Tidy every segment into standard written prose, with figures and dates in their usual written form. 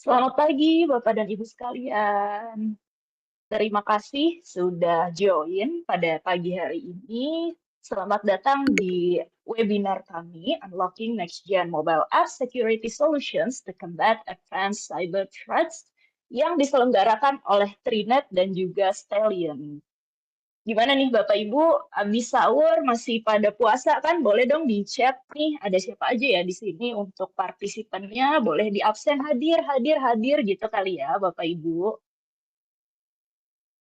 Selamat pagi, Bapak dan Ibu sekalian. Terima kasih sudah join pada pagi hari ini. Selamat datang di webinar kami, Unlocking Next Gen Mobile App Security Solutions to Combat Advanced Cyber Threats, yang diselenggarakan oleh Trinet dan juga Stellium. Gimana nih Bapak Ibu, habis sahur masih pada puasa kan? Boleh dong di chat nih, ada siapa aja ya di sini untuk partisipannya, boleh di absen hadir, hadir, hadir gitu kali ya Bapak Ibu.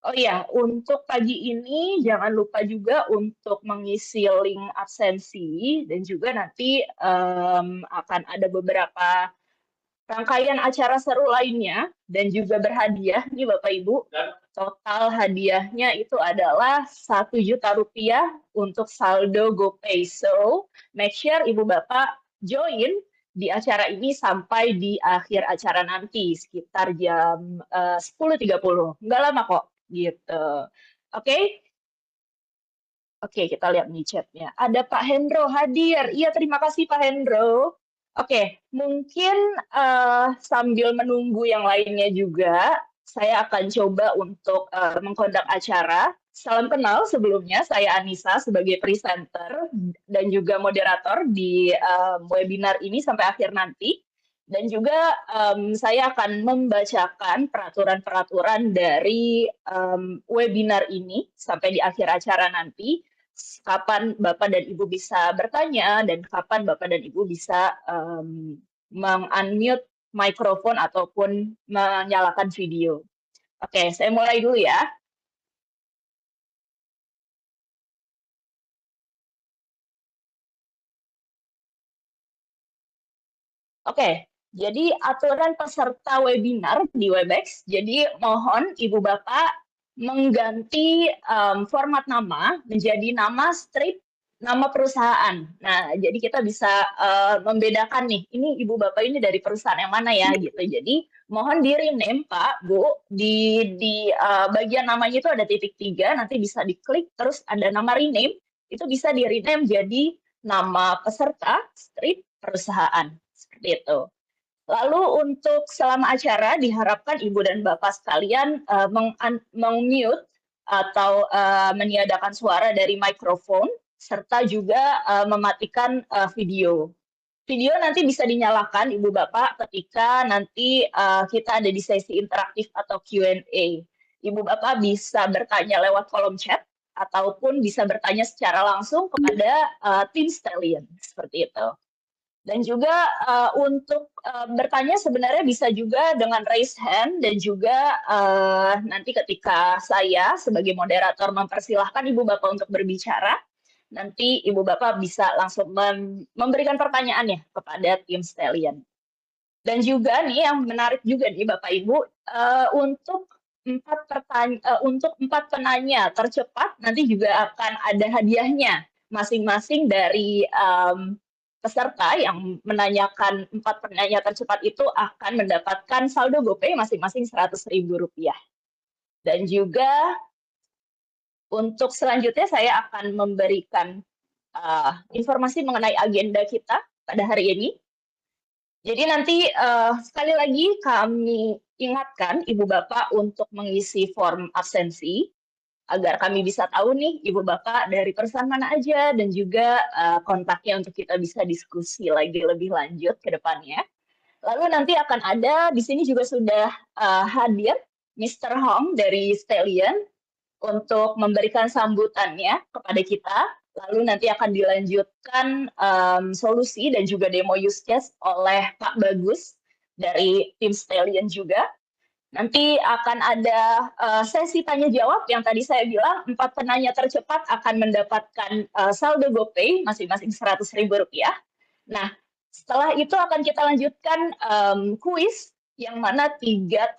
Oh iya, untuk pagi ini jangan lupa juga untuk mengisi link absensi dan juga nanti akan ada beberapa rangkaian acara seru lainnya dan juga berhadiah nih Bapak Ibu. Total hadiahnya itu adalah Rp1.000.000 untuk saldo GoPay. So, make sure Ibu Bapak join di acara ini sampai di akhir acara nanti sekitar jam 10.30. Nggak lama kok, gitu. Oke? Oke, kita lihat nih chatnya. Ada Pak Hendro hadir. Iya, terima kasih Pak Hendro. Oke, mungkin sambil menunggu yang lainnya juga, saya akan coba untuk mengkondak acara. Salam kenal sebelumnya, saya Anissa sebagai presenter dan juga moderator di webinar ini sampai akhir nanti. Dan juga saya akan membacakan peraturan-peraturan dari webinar ini sampai di akhir acara nanti. Kapan Bapak dan Ibu bisa bertanya dan kapan Bapak dan Ibu bisa meng-unmute mikrofon ataupun menyalakan video. Oke, saya mulai dulu ya. Oke, jadi aturan peserta webinar di Webex, jadi mohon Ibu Bapak mengganti format nama menjadi nama strip nama perusahaan. Nah, jadi kita bisa membedakan nih, ini Ibu Bapak ini dari perusahaan yang mana ya gitu. Jadi mohon di rename Pak, Bu, di bagian namanya itu ada titik 3, nanti bisa diklik, terus ada nama rename, itu bisa di rename jadi nama peserta strip perusahaan. Seperti itu. Lalu untuk selama acara diharapkan Ibu dan Bapak sekalian meng-mute atau meniadakan suara dari mikrofon serta juga mematikan video. Video nanti bisa dinyalakan Ibu Bapak ketika nanti kita ada di sesi interaktif atau Q&A. Ibu Bapak bisa bertanya lewat kolom chat ataupun bisa bertanya secara langsung kepada tim Stellium seperti itu. Dan juga untuk bertanya sebenarnya bisa juga dengan raise hand dan juga nanti ketika saya sebagai moderator mempersilahkan Ibu Bapak untuk berbicara, nanti Ibu Bapak bisa langsung memberikan pertanyaannya kepada tim Stellium. Dan juga nih yang menarik juga nih Bapak Ibu, untuk empat penanya tercepat nanti juga akan ada hadiahnya masing-masing dari peserta yang menanyakan 4 penanya tercepat itu akan mendapatkan saldo GoPay masing-masing Rp100.000. Dan juga untuk selanjutnya saya akan memberikan informasi mengenai agenda kita pada hari ini. Jadi nanti sekali lagi kami ingatkan Ibu Bapak untuk mengisi form absensi agar kami bisa tahu nih Ibu Bapak dari perusahaan mana aja dan juga kontaknya untuk kita bisa diskusi lagi lebih lanjut ke depannya. Lalu nanti akan ada di sini juga sudah hadir Mr. Hong dari Stellium untuk memberikan sambutannya kepada kita. Lalu nanti akan dilanjutkan solusi dan juga demo use case oleh Pak Bagus dari tim Stellium juga. Nanti akan ada sesi tanya jawab yang tadi saya bilang 4 penanya tercepat akan mendapatkan saldo GoPay masing-masing Rp100.000. Nah, setelah itu akan kita lanjutkan kuis yang mana tiga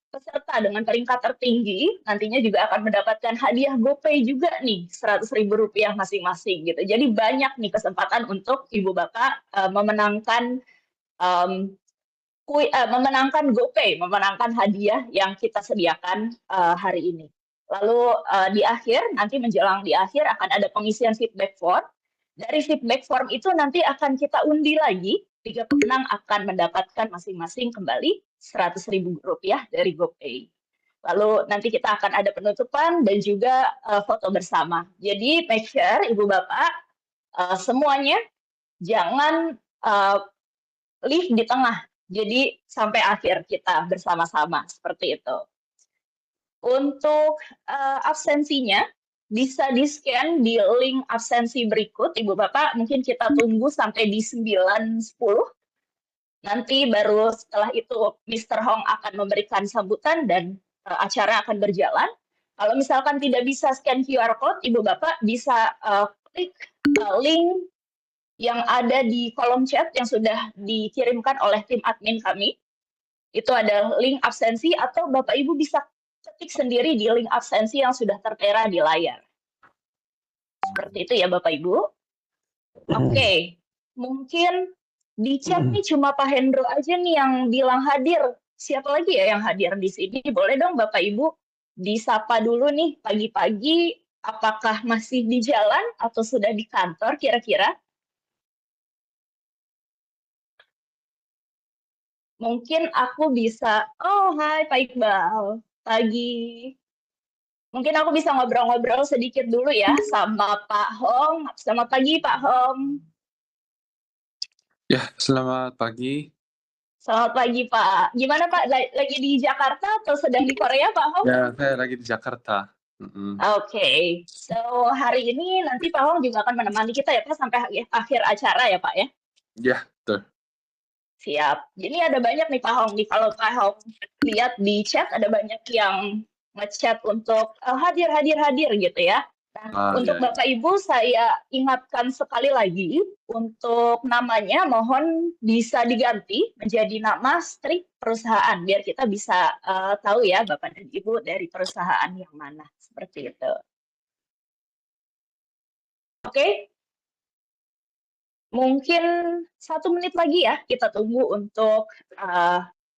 peserta dengan peringkat tertinggi nantinya juga akan mendapatkan hadiah GoPay juga nih Rp100.000 masing-masing gitu. Jadi banyak nih kesempatan untuk Ibu Bapak memenangkan memenangkan GoPay, memenangkan hadiah yang kita sediakan hari ini. Lalu di akhir, nanti menjelang di akhir akan ada pengisian feedback form. Dari feedback form itu nanti akan kita undi lagi tiga pemenang akan mendapatkan masing-masing kembali Rp100.000 dari GoPay. Lalu nanti kita akan ada penutupan dan juga foto bersama. Jadi make sure Ibu Bapak semuanya jangan leave di tengah. Jadi sampai akhir kita bersama-sama seperti itu. Untuk absensinya bisa di-scan di link absensi berikut, Ibu Bapak. Mungkin kita tunggu sampai di 9.10. Nanti baru setelah itu Mr. Hong akan memberikan sambutan dan acara akan berjalan. Kalau misalkan tidak bisa scan QR code, Ibu Bapak bisa klik link yang ada di kolom chat yang sudah dikirimkan oleh tim admin kami. Itu ada link absensi atau Bapak Ibu bisa ketik sendiri di link absensi yang sudah tertera di layar. Seperti itu ya Bapak Ibu. Oke, mungkin di chat nih cuma Pak Hendro aja nih yang bilang hadir. Siapa lagi ya yang hadir di sini? Boleh dong Bapak Ibu disapa dulu nih pagi-pagi. Apakah masih di jalan atau sudah di kantor kira-kira? Mungkin aku bisa, oh hai Pak Iqbal, pagi. Mungkin aku bisa ngobrol-ngobrol sedikit dulu ya sama Pak Hong. Selamat pagi Pak Hong. Ya, selamat pagi. Selamat pagi Pak. Gimana Pak, lagi di Jakarta atau sedang di Korea Pak Hong? Ya, saya lagi di Jakarta. Oke, so hari ini nanti Pak Hong juga akan menemani kita ya Pak sampai akhir acara ya Pak ya? Ya, betul. Siap. Jadi ada banyak nih Pak Hong. Kalau Pak Hong lihat di chat ada banyak yang ngechat untuk hadir gitu ya. Nah, untuk Bapak Ibu saya ingatkan sekali lagi untuk namanya mohon bisa diganti menjadi nama strik perusahaan biar kita bisa tahu ya Bapak dan Ibu dari perusahaan yang mana seperti itu. Oke. Mungkin 1 menit lagi ya kita tunggu untuk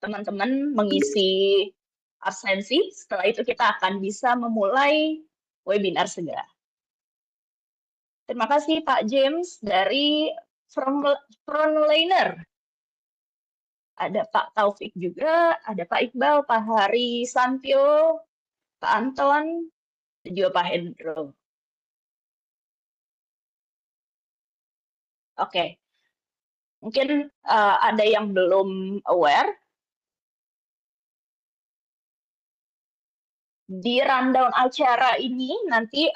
teman-teman mengisi absensi. Setelah itu kita akan bisa memulai webinar segera. Terima kasih Pak James dari Frontliner. Ada Pak Taufik juga, ada Pak Iqbal, Pak Hari Santio, Pak Anton, dan juga Pak Hendro. Oke. Mungkin ada yang belum aware. Di rundown acara ini nanti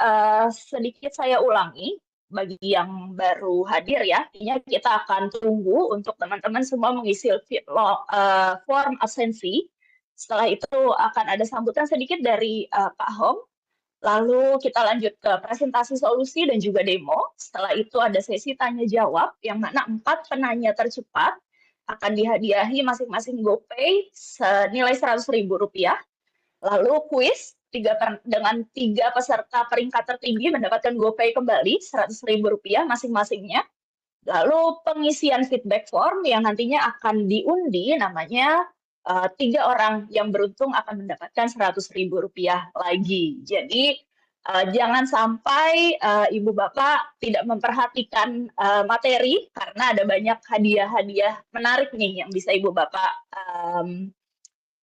sedikit saya ulangi bagi yang baru hadir ya. Artinya kita akan tunggu untuk teman-teman semua mengisi form absensi. Setelah itu akan ada sambutan sedikit dari Pak Hong. Lalu kita lanjut ke presentasi solusi dan juga demo. Setelah itu ada sesi tanya jawab yang mana 4 penanya tercepat akan dihadiahi masing-masing GoPay senilai Rp100.000. Lalu kuis dengan 3 peserta peringkat tertinggi mendapatkan GoPay kembali Rp100.000 masing-masingnya. Lalu pengisian feedback form yang nantinya akan diundi namanya 3 orang yang beruntung akan mendapatkan Rp100.000 lagi. Jadi jangan sampai Ibu Bapak tidak memperhatikan materi karena ada banyak hadiah-hadiah menarik nih yang bisa Ibu Bapak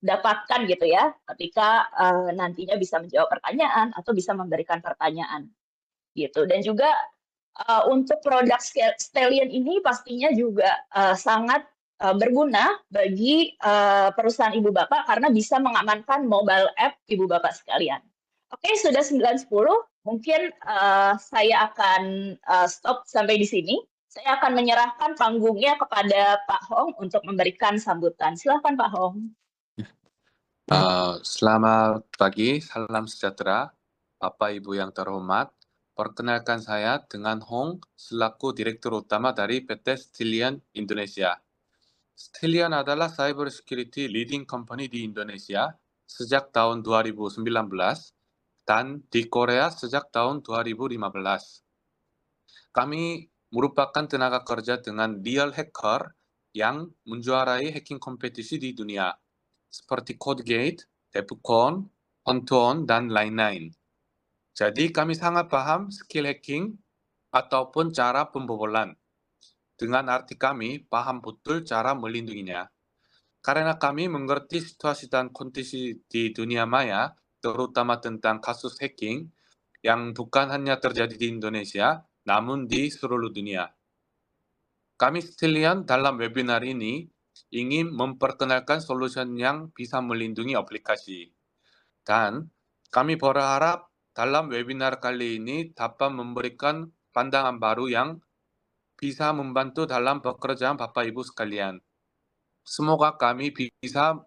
dapatkan gitu ya ketika nantinya bisa menjawab pertanyaan atau bisa memberikan pertanyaan gitu. Dan juga untuk produk Stellion ini pastinya juga sangat berguna bagi perusahaan Ibu Bapak karena bisa mengamankan mobile app Ibu Bapak sekalian. Oke, sudah 9.10. Mungkin saya akan stop sampai di sini. Saya akan menyerahkan panggungnya kepada Pak Hong untuk memberikan sambutan. Silakan Pak Hong. Selamat pagi, salam sejahtera, Bapak Ibu yang terhormat. Perkenalkan saya dengan Hong selaku Direktur Utama dari PT Stellion Indonesia. Stellion adalah cyber security leading company di Indonesia sejak tahun 2019 dan di Korea sejak tahun 2015. Kami merupakan tenaga kerja dengan real hacker yang menjuarai hacking kompetisi di dunia, seperti CodeGate, Defcon, Onton, dan lain-lain. Jadi kami sangat paham skill hacking ataupun cara pembobolan. dengan arti kami paham betul cara melindunginya. Karena kami mengerti situasi dan kondisi di dunia maya, terutama tentang kasus hacking yang bukan hanya terjadi di Indonesia, namun di seluruh dunia. Kami sekalian dalam webinar ini ingin memperkenalkan solusi yang bisa melindungi aplikasi. Dan kami berharap dalam webinar kali ini dapat memberikan pandangan baru yang bisa membantu dalam pekerjaan Bapak Ibu sekalian. Semoga kami bisa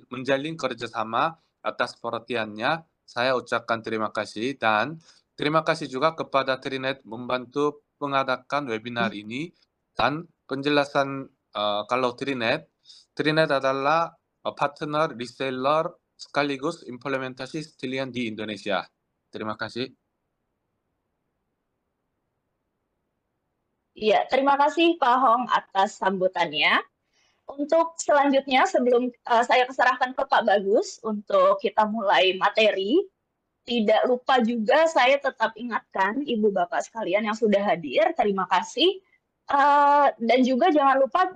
menjalin kerjasama atas perhatiannya. Saya ucapkan terima kasih dan terima kasih juga kepada Trinet membantu mengadakan webinar ini dan penjelasan kalau Trinet adalah partner reseller sekaligus implementasi Stilian di Indonesia. Terima kasih. Iya, terima kasih Pak Hong atas sambutannya. Untuk selanjutnya, sebelum saya serahkan ke Pak Bagus untuk kita mulai materi, tidak lupa juga saya tetap ingatkan Ibu Bapak sekalian yang sudah hadir, terima kasih. Dan juga jangan lupa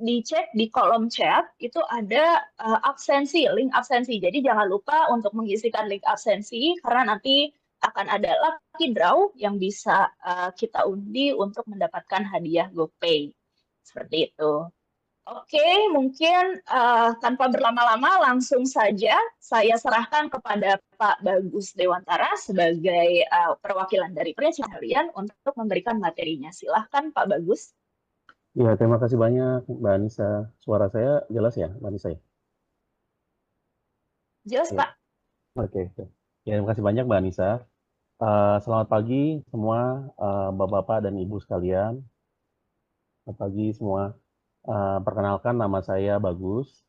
dicek di kolom chat, itu ada absensi, link absensi. Jadi jangan lupa untuk mengisikan link absensi, karena nanti akan ada lucky draw yang bisa kita undi untuk mendapatkan hadiah GoPay. Seperti itu. Oke, mungkin tanpa berlama-lama langsung saja saya serahkan kepada Pak Bagus Dewantara sebagai perwakilan dari Prince kalian untuk memberikan materinya. Silahkan Pak Bagus. Ya, terima kasih banyak Mbak Anissa. Suara saya jelas ya, Mbak Anissa? Jelas, Ya. Pak. Oke. Ya, terima kasih banyak Mbak Anissa. Selamat pagi semua Bapak-Bapak dan Ibu sekalian. Selamat pagi semua. Perkenalkan nama saya Bagus.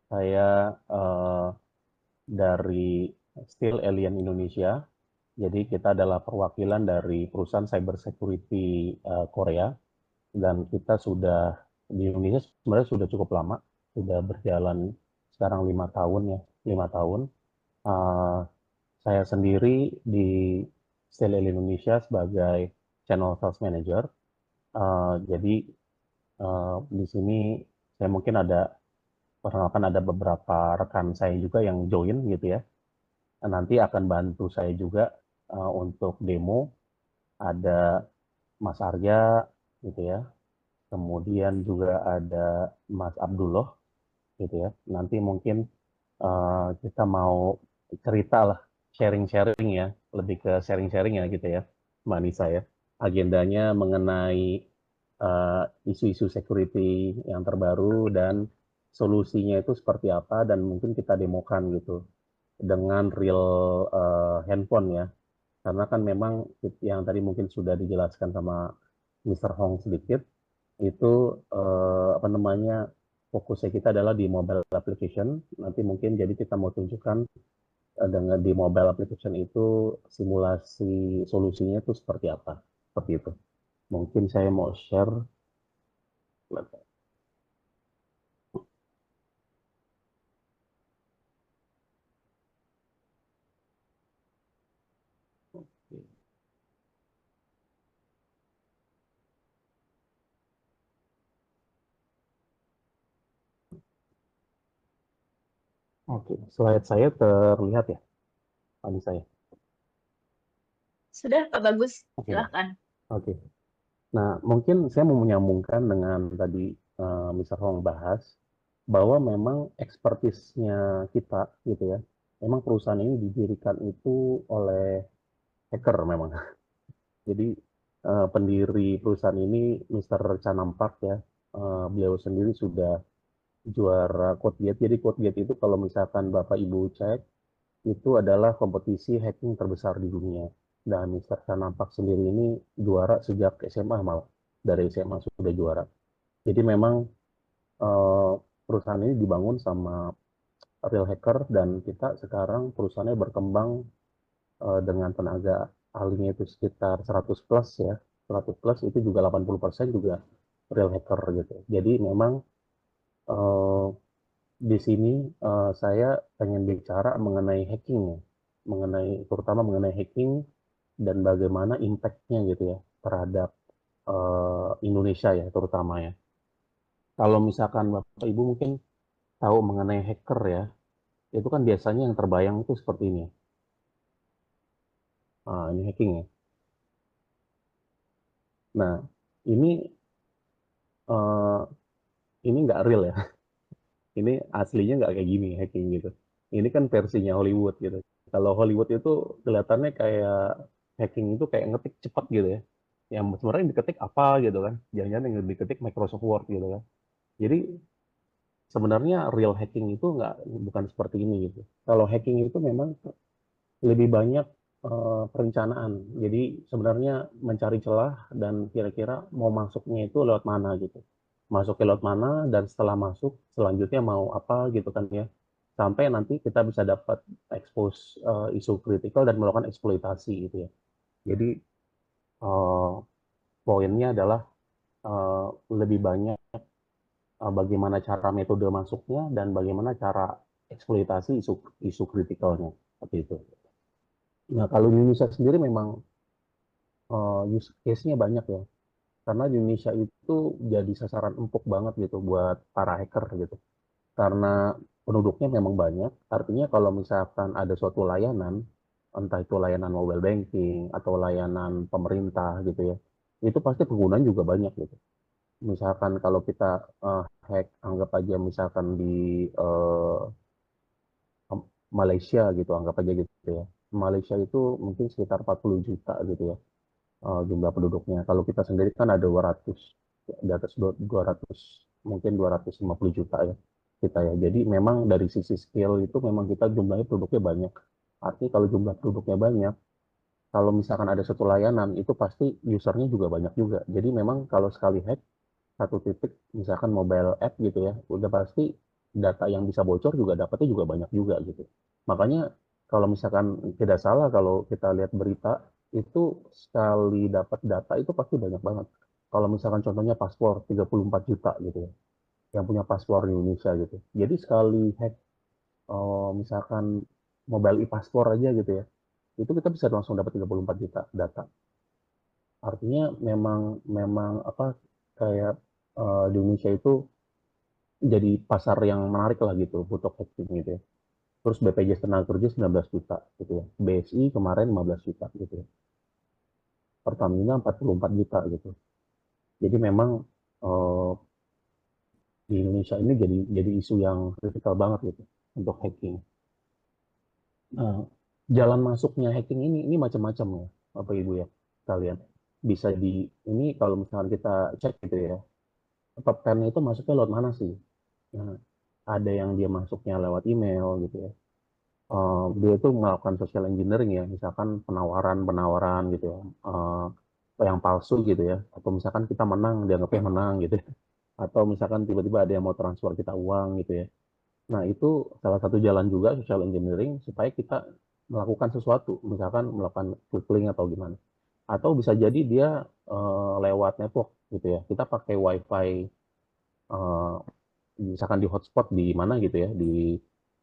Saya dari Steel Alien Indonesia. Jadi kita adalah perwakilan dari perusahaan cybersecurity Korea. Dan kita sudah di Indonesia sebenarnya sudah cukup lama, sudah berjalan sekarang 5 tahun ya, 5 tahun. Saya sendiri di Steel Indonesia sebagai Channel Sales Manager. Jadi di sini saya mungkin perkenalkan ada beberapa rekan saya juga yang join gitu ya. Nanti akan bantu saya juga untuk demo. Ada Mas Arya gitu ya. Kemudian juga ada Mas Abdullah gitu ya. Nanti mungkin kita mau cerita lah, sharing-sharing ya, lebih ke sharing-sharing ya gitu ya, Mbak Nisa ya. Agendanya mengenai isu-isu security yang terbaru dan solusinya itu seperti apa dan mungkin kita demokan gitu dengan real handphone ya. Karena kan memang yang tadi mungkin sudah dijelaskan sama Mr. Hong sedikit, itu apa namanya fokusnya kita adalah di mobile application. Nanti mungkin jadi kita mau tunjukkan dengan di mobile application itu simulasi solusinya itu seperti apa, seperti itu. Mungkin saya mau share. Oke, slide saya terlihat ya, tadi saya. Sudah, Pak Bagus. Oke. Silahkan. Oke. Nah, mungkin saya mau menyambungkan dengan tadi Mr. Hong bahas bahwa memang ekspertisnya kita gitu ya. Memang perusahaan ini didirikan itu oleh hacker memang. Jadi pendiri perusahaan ini Mr. Canampak ya. Beliau sendiri sudah juara CodeGate. Jadi CodeGate itu kalau misalkan Bapak Ibu cek itu adalah kompetisi hacking terbesar di dunia. Dan Mr. Canampak sendiri ini juara sejak SMA malah. Dari SMA sudah juara. Jadi memang perusahaan ini dibangun sama real hacker dan kita sekarang perusahaannya berkembang dengan tenaga ahlinya itu sekitar 100 plus ya. 100 plus itu juga 80% juga real hacker gitu. Jadi memang di sini saya pengen bicara mengenai hacking ya. Terutama mengenai hacking dan bagaimana impact-nya gitu ya terhadap Indonesia ya terutama ya. Kalau misalkan Bapak Ibu mungkin tahu mengenai hacker ya, itu kan biasanya yang terbayang itu seperti ini. Ini hacking ya. Nah, ini eh, ini nggak real ya. Ini aslinya nggak kayak gini hacking gitu. Ini kan versinya Hollywood gitu. Kalau Hollywood itu kelihatannya kayak hacking itu kayak ngetik cepat gitu ya. Yang sebenarnya yang diketik apa gitu kan. Jangan-jangan yang diketik Microsoft Word gitu kan. Jadi sebenarnya real hacking itu nggak bukan seperti ini gitu. Kalau hacking itu memang lebih banyak perencanaan. Jadi sebenarnya mencari celah dan kira-kira mau masuknya itu lewat mana gitu. Masuknya lewat mana dan setelah masuk selanjutnya mau apa gitu kan ya. Sampai nanti kita bisa dapat expose isu kritikal dan melakukan eksploitasi gitu ya. Jadi eh, poinnya adalah eh, lebih banyak bagaimana cara metode masuknya dan bagaimana cara eksploitasi isu kritikalnya seperti itu. Nah, kalau di Indonesia sendiri memang use case-nya banyak ya. Karena di Indonesia itu jadi sasaran empuk banget gitu buat para hacker gitu. Karena penduduknya memang banyak, artinya kalau misalkan ada suatu layanan, entah itu layanan mobile banking atau layanan pemerintah gitu ya, itu pasti penggunaan juga banyak gitu. Misalkan kalau kita hack, anggap aja misalkan di Malaysia gitu, anggap aja gitu ya. Malaysia itu mungkin sekitar 40 juta gitu ya jumlah penduduknya. Kalau kita sendiri kan ada 200, di atas 200, mungkin 250 juta ya kita ya. Jadi memang dari sisi skill itu memang kita jumlahnya penduduknya banyak. Artinya kalau jumlah penduduknya banyak, kalau misalkan ada satu layanan, itu pasti usernya juga banyak juga. Jadi memang kalau sekali hack, satu titik, misalkan mobile app gitu ya, udah pasti data yang bisa bocor juga dapatnya juga banyak juga gitu. Makanya kalau misalkan tidak salah, kalau kita lihat berita, itu sekali dapat data itu pasti banyak banget. Kalau misalkan contohnya paspor 34 juta gitu ya, yang punya paspor di Indonesia gitu. Jadi sekali hack misalkan mobile e-paspor aja gitu ya, itu kita bisa langsung dapat 34 juta data. Artinya memang memang apa kayak di Indonesia itu jadi pasar yang menarik lah gitu untuk hacking gitu ya. Terus BPJS Tenaga Kerja 19 juta gitu ya. BSI kemarin 15 juta gitu ya. Pertamina 44 juta gitu. Jadi memang eh, di Indonesia ini jadi isu yang kritikal banget gitu untuk hacking. Nah, jalan masuknya hacking ini macam-macam ya, Bapak Ibu ya kalian. Bisa di ini kalau misalkan kita cek gitu ya, top 10 itu masuknya lewat mana sih? Nah, ada yang dia masuknya lewat email gitu ya. Dia itu melakukan social engineering ya, misalkan penawaran-penawaran gitu ya, yang palsu gitu ya, atau misalkan kita menang, dianggapnya menang gitu ya. Atau misalkan tiba-tiba ada yang mau transfer kita uang gitu ya. Nah, itu salah satu jalan juga social engineering supaya kita melakukan sesuatu, misalkan melakukan klik link atau gimana. Atau bisa jadi dia lewat network gitu ya. Kita pakai WiFi eh, misalkan di hotspot di mana gitu ya,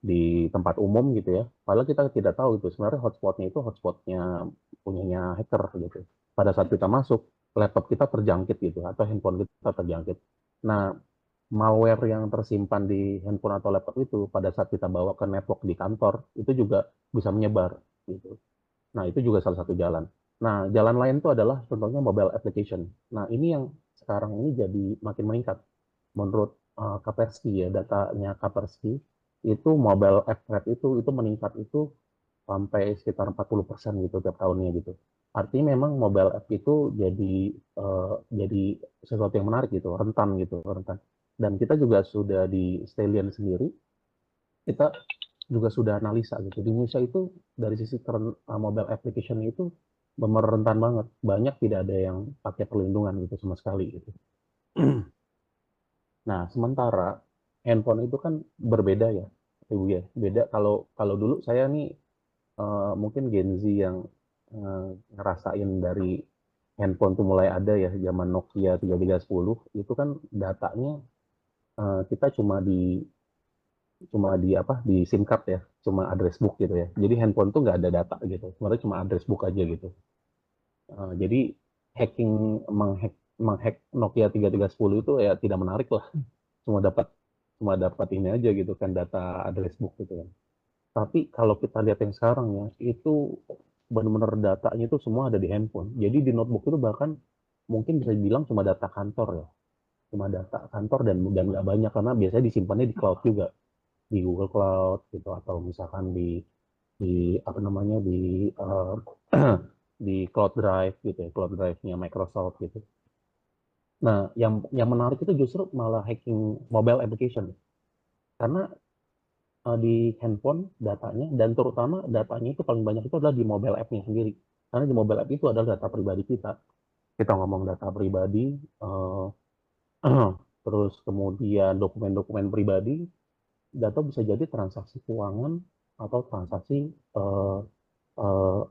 di tempat umum gitu ya. Padahal kita tidak tahu itu sebenarnya hotspotnya itu hotspotnya punyanya hacker gitu. Pada saat kita masuk, laptop kita terjangkit gitu atau handphone kita terjangkit. Nah, malware yang tersimpan di handphone atau laptop itu pada saat kita bawa ke network di kantor itu juga bisa menyebar gitu. Nah, itu juga salah satu jalan. Nah, jalan lain itu adalah contohnya mobile application. Nah, ini yang sekarang ini jadi makin meningkat. Menurut Kaspersky ya, datanya Kaspersky, itu mobile app rate itu meningkat itu sampai sekitar 40% gitu tiap tahunnya gitu. Artinya memang mobile app itu jadi sesuatu yang menarik gitu, rentan gitu, rentan. Dan kita juga sudah di Stellian sendiri, kita juga sudah analisa gitu. Di Indonesia itu dari sisi mobile application itu benar rentan banget. Banyak tidak ada yang pakai perlindungan gitu sama sekali gitu. Nah, sementara handphone itu kan berbeda ya, Ibu ya. Beda kalau kalau dulu saya nih mungkin Gen Z yang eh, ngerasain dari handphone tuh mulai ada ya, zaman Nokia 3310 itu kan datanya kita cuma di apa di SIM card ya, cuma address book gitu ya. Jadi handphone tuh nggak ada data gitu, sebenarnya cuma address book aja gitu. Jadi hacking menghack menghack Nokia 3310 itu ya tidak menarik lah. Cuma dapat ini aja gitu kan, data address book gitu kan. Tapi kalau kita lihat yang sekarang ya, itu benar-benar datanya itu semua ada di handphone. Jadi di notebook itu bahkan mungkin bisa dibilang cuma data kantor ya. Cuma data kantor dan nggak banyak karena biasanya disimpannya di cloud juga, di Google Cloud gitu, atau misalkan di apa namanya, di Cloud Drive gitu ya, Cloud Drive-nya Microsoft gitu. Nah, yang menarik itu justru malah hacking mobile application. Karena di handphone datanya, dan terutama datanya itu paling banyak itu adalah di mobile app-nya sendiri. Karena di mobile app itu adalah data pribadi kita. Kita ngomong data pribadi, terus kemudian dokumen-dokumen pribadi, data bisa jadi transaksi keuangan atau transaksi eh, eh,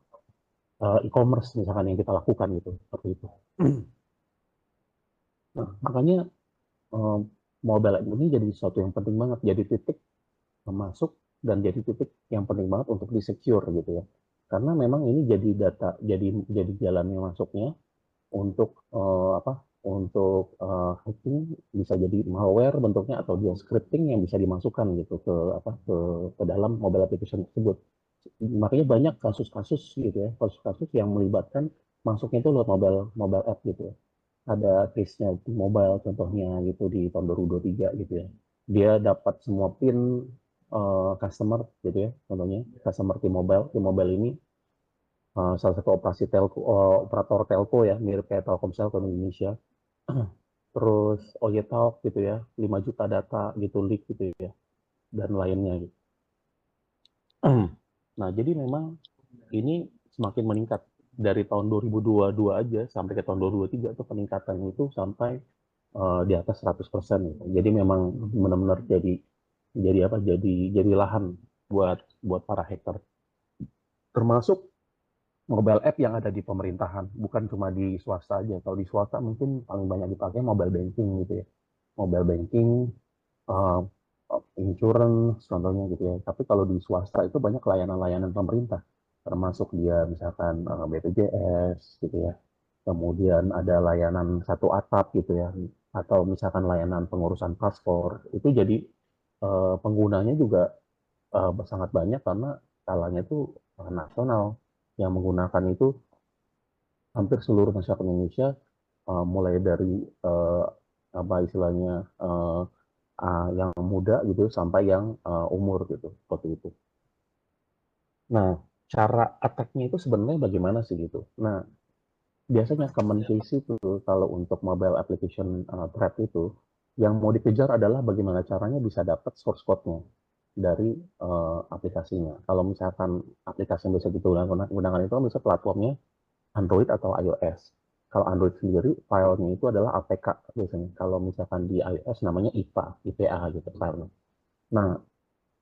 e-commerce misalkan yang kita lakukan gitu, seperti itu. Nah, makanya eh, mobile app ini jadi sesuatu yang penting banget, jadi titik masuk dan jadi titik yang penting banget untuk di-secure gitu ya. Karena memang ini jadi data, jadi jalannya masuknya untuk apa? Untuk hacking, bisa jadi malware bentuknya atau dia scripting yang bisa dimasukkan gitu ke apa, ke dalam mobile application tersebut. Makanya banyak kasus-kasus gitu ya, kasus-kasus yang melibatkan masuknya itu lewat mobile app gitu ya. Ada case-nya di mobile contohnya gitu di tahun 2023 gitu ya. Dia dapat semua PIN customer gitu ya, contohnya customer T-Mobile ini salah satu operator telco ya, mirip kayak Telkomsel ke Indonesia. Terus Talk gitu ya, 5 juta data gitu leak gitu ya, dan lainnya gitu. Nah, jadi memang ini semakin meningkat dari tahun 2022 aja sampai ke tahun 2023 itu peningkatan itu sampai di atas 100% gitu. Jadi memang benar-benar jadi apa? Jadi lahan buat para hacker. Termasuk mobile app yang ada di pemerintahan, bukan cuma di swasta aja. Kalau di swasta mungkin paling banyak dipakai mobile banking gitu ya. Mobile banking, uh, insurance contohnya gitu ya. Tapi kalau di swasta itu banyak layanan-layanan pemerintah, termasuk dia misalkan BPJS gitu ya. Kemudian ada layanan satu atap gitu ya, atau misalkan layanan pengurusan paspor. Itu jadi penggunanya juga sangat banyak karena skalanya itu nasional, yang menggunakan itu hampir seluruh masyarakat Indonesia, mulai dari apa istilahnya, yang muda gitu sampai yang umur gitu, seperti itu. Nah, cara attack-nya itu sebenarnya bagaimana sih gitu. Nah, biasanya common case itu kalau untuk mobile application threat itu, yang mau dikejar adalah bagaimana caranya bisa dapat source code-nya dari aplikasinya. Kalau misalkan aplikasi yang bisa kita gunakan itu kan bisa platformnya Android atau iOS. Kalau Android sendiri, filenya itu adalah APK biasanya. Kalau misalkan di iOS namanya IPA gitu filenya. Nah,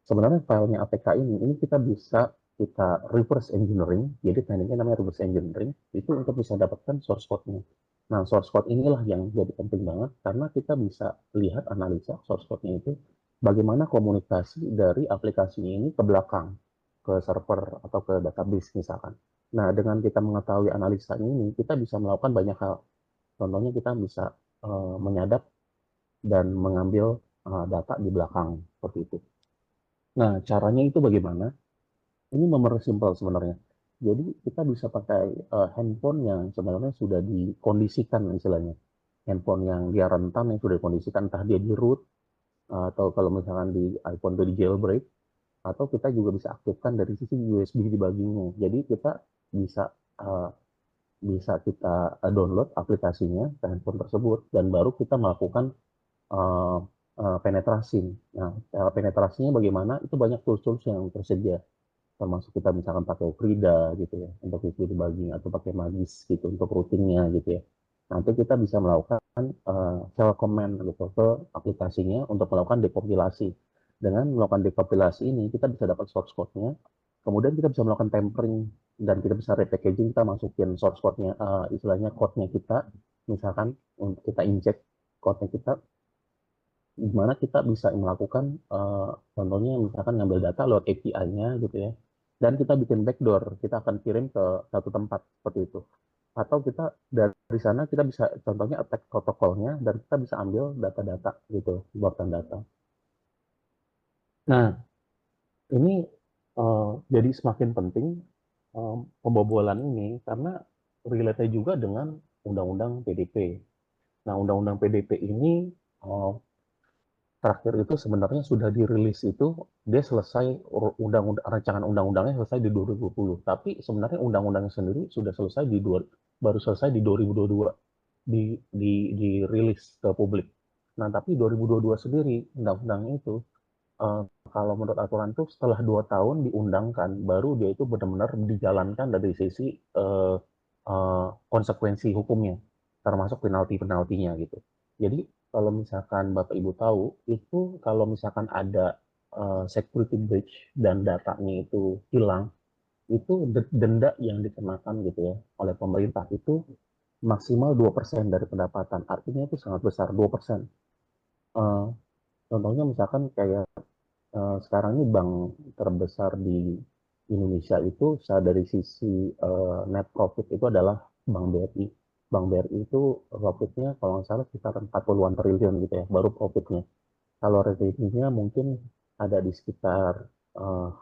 sebenarnya filenya APK ini kita reverse engineering, jadi tekniknya namanya reverse engineering, itu untuk bisa dapatkan source code-nya. Nah, source code inilah yang jadi penting banget, karena kita bisa lihat analisa source code-nya itu, bagaimana komunikasi dari aplikasinya ini ke belakang, ke server atau ke database misalkan. Nah, dengan kita mengetahui analisa ini, kita bisa melakukan banyak hal. Contohnya kita bisa menyadap dan mengambil data di belakang, seperti itu. Nah, caranya itu bagaimana? Ini nomor simpel sebenarnya. Jadi kita bisa pakai handphone yang sebenarnya sudah dikondisikan istilahnya. Handphone yang dia rentan yang sudah dikondisikan, entah dia di root, atau kalau misalkan di iPhone itu di jailbreak, atau kita juga bisa aktifkan dari sisi USB debugging-nya. Jadi kita bisa uh, bisa kita download aplikasinya ke handphone tersebut dan baru kita melakukan uh, penetrasi. Nah, cara penetrasinya bagaimana? Itu banyak tools-tools yang tersedia, termasuk kita misalkan pakai Frida gitu ya untuk itu debugging, atau pakai Magis gitu untuk routingnya gitu ya. Nanti kita bisa melakukan shell command gitu ke aplikasinya untuk melakukan dekompilasi. Dengan melakukan dekompilasi ini kita bisa dapat source code-nya, kemudian kita bisa melakukan tempering dan kita bisa repackaging, kita masukin source code-nya, istilahnya code-nya kita, misalkan untuk kita inject code-nya kita, gimana kita bisa melakukan contohnya misalkan ngambil data lewat API-nya gitu ya, dan kita bikin backdoor, kita akan kirim ke satu tempat seperti itu. atau kita dari sana kita bisa contohnya attack protokolnya dan kita bisa ambil data-data gitu, buatan data. Nah, ini jadi semakin penting pembobolan ini karena relate juga dengan undang-undang PDP. Nah, undang-undang PDP ini terakhir itu sebenarnya sudah dirilis itu dia selesai rancangan undang-undangnya selesai di 2020. Tapi sebenarnya undang-undangnya sendiri sudah selesai baru selesai di 2022 dirilis ke publik. Nah, tapi 2022 sendiri undang-undangnya itu kalau menurut aturan itu setelah 2 tahun diundangkan baru dia itu benar-benar dijalankan dari sisi konsekuensi hukumnya termasuk penalti-penaltinya gitu. Jadi kalau misalkan Bapak Ibu tahu itu kalau misalkan ada security breach dan datanya itu hilang itu denda yang dikenakan gitu ya oleh pemerintah itu maksimal 2% dari pendapatan. Artinya itu sangat besar 2%. Contohnya misalkan kayak sekarang ini bank terbesar di Indonesia itu dari sisi net profit itu adalah Bank BRI. Bank BRI itu profitnya kalau nggak salah sekitar 40-an triliun gitu ya, baru profitnya. Kalau revenue-nya mungkin ada di sekitar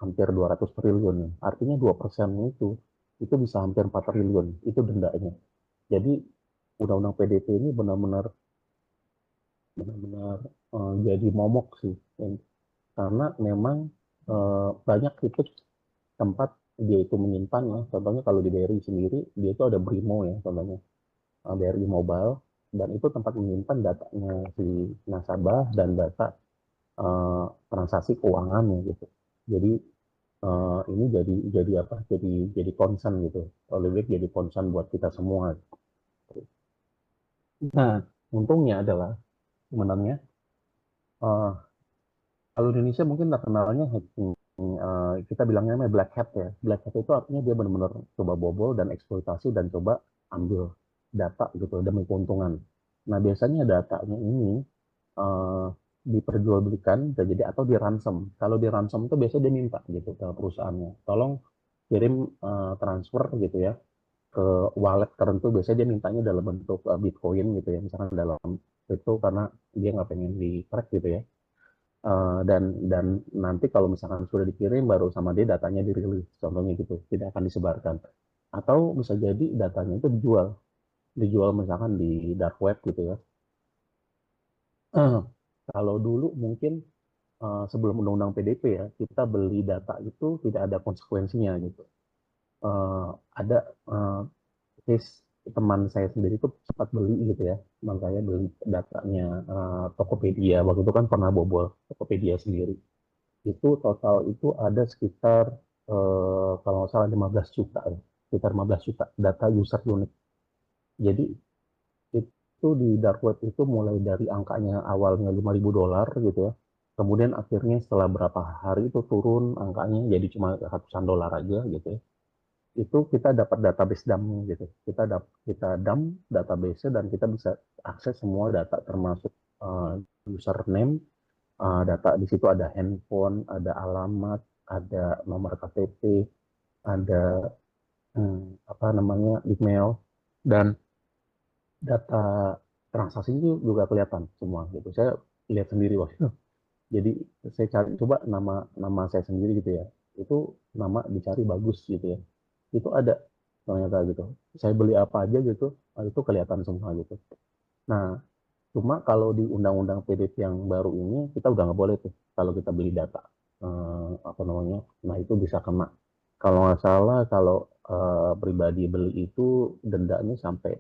hampir 200 triliun. Artinya 2% itu bisa hampir 4 triliun, itu dendanya. Jadi undang-undang PDP ini benar-benar jadi momok sih. Karena memang banyak titik tempat dia itu menyimpan ya. Contohnya kalau di BRI sendiri, dia itu ada Brimo ya, contohnya BRI Mobile, dan itu tempat menyimpan datanya si nasabah dan data transaksi keuangannya gitu. Jadi ini jadi apa? Jadi concern gitu. Lebih baik jadi concern buat kita semua. Nah, untungnya adalah sebenarnya kalau Indonesia mungkin terkenalnya hacking, kita bilangnya namanya black hat ya. Black hat itu artinya dia benar-benar coba bobol dan eksploitasi dan coba ambil data gitu demi keuntungan. Nah biasanya datanya ini uh, diperjualbelikan jadi atau di ransom. Kalau di ransom itu biasanya dia minta gitu ke perusahaannya, tolong kirim transfer gitu ya ke wallet tertentu. Biasanya dia mintanya dalam bentuk Bitcoin gitu ya, misalkan dalam itu karena dia nggak pengen di track gitu ya. Dan nanti kalau misalkan sudah dikirim baru sama dia datanya dirilis contohnya gitu, tidak akan disebarkan atau bisa jadi datanya itu dijual misalkan di dark web gitu ya. Kalau dulu mungkin sebelum undang-undang PDP ya kita beli data itu tidak ada konsekuensinya gitu. Ada case teman saya sendiri itu sempat beli gitu ya, makanya beli datanya Tokopedia waktu itu kan pernah bobol Tokopedia sendiri. Itu total itu ada sekitar kalau nggak salah 15 juta ya, sekitar 15 juta data user unik. Jadi itu di dark web itu mulai dari angkanya awalnya $5.000 gitu ya. Kemudian akhirnya setelah berapa hari itu turun angkanya jadi cuma ratusan dolar aja gitu ya. Itu kita dapat database dump gitu. Kita dump database dan kita bisa akses semua data termasuk username, data di situ ada handphone, ada alamat, ada nomor KTP, ada apa namanya email, dan data transaksi itu juga kelihatan semua gitu. Saya lihat sendiri waktu itu. Jadi saya cari coba nama saya sendiri gitu ya. Itu nama dicari bagus gitu ya. Itu ada ternyata gitu. Saya beli apa aja gitu, itu kelihatan semua gitu. Nah, cuma kalau di undang-undang PDP yang baru ini kita udah nggak boleh tuh kalau kita beli data apa namanya. Nah itu bisa kena. Kalau nggak salah kalau pribadi beli itu dendanya sampai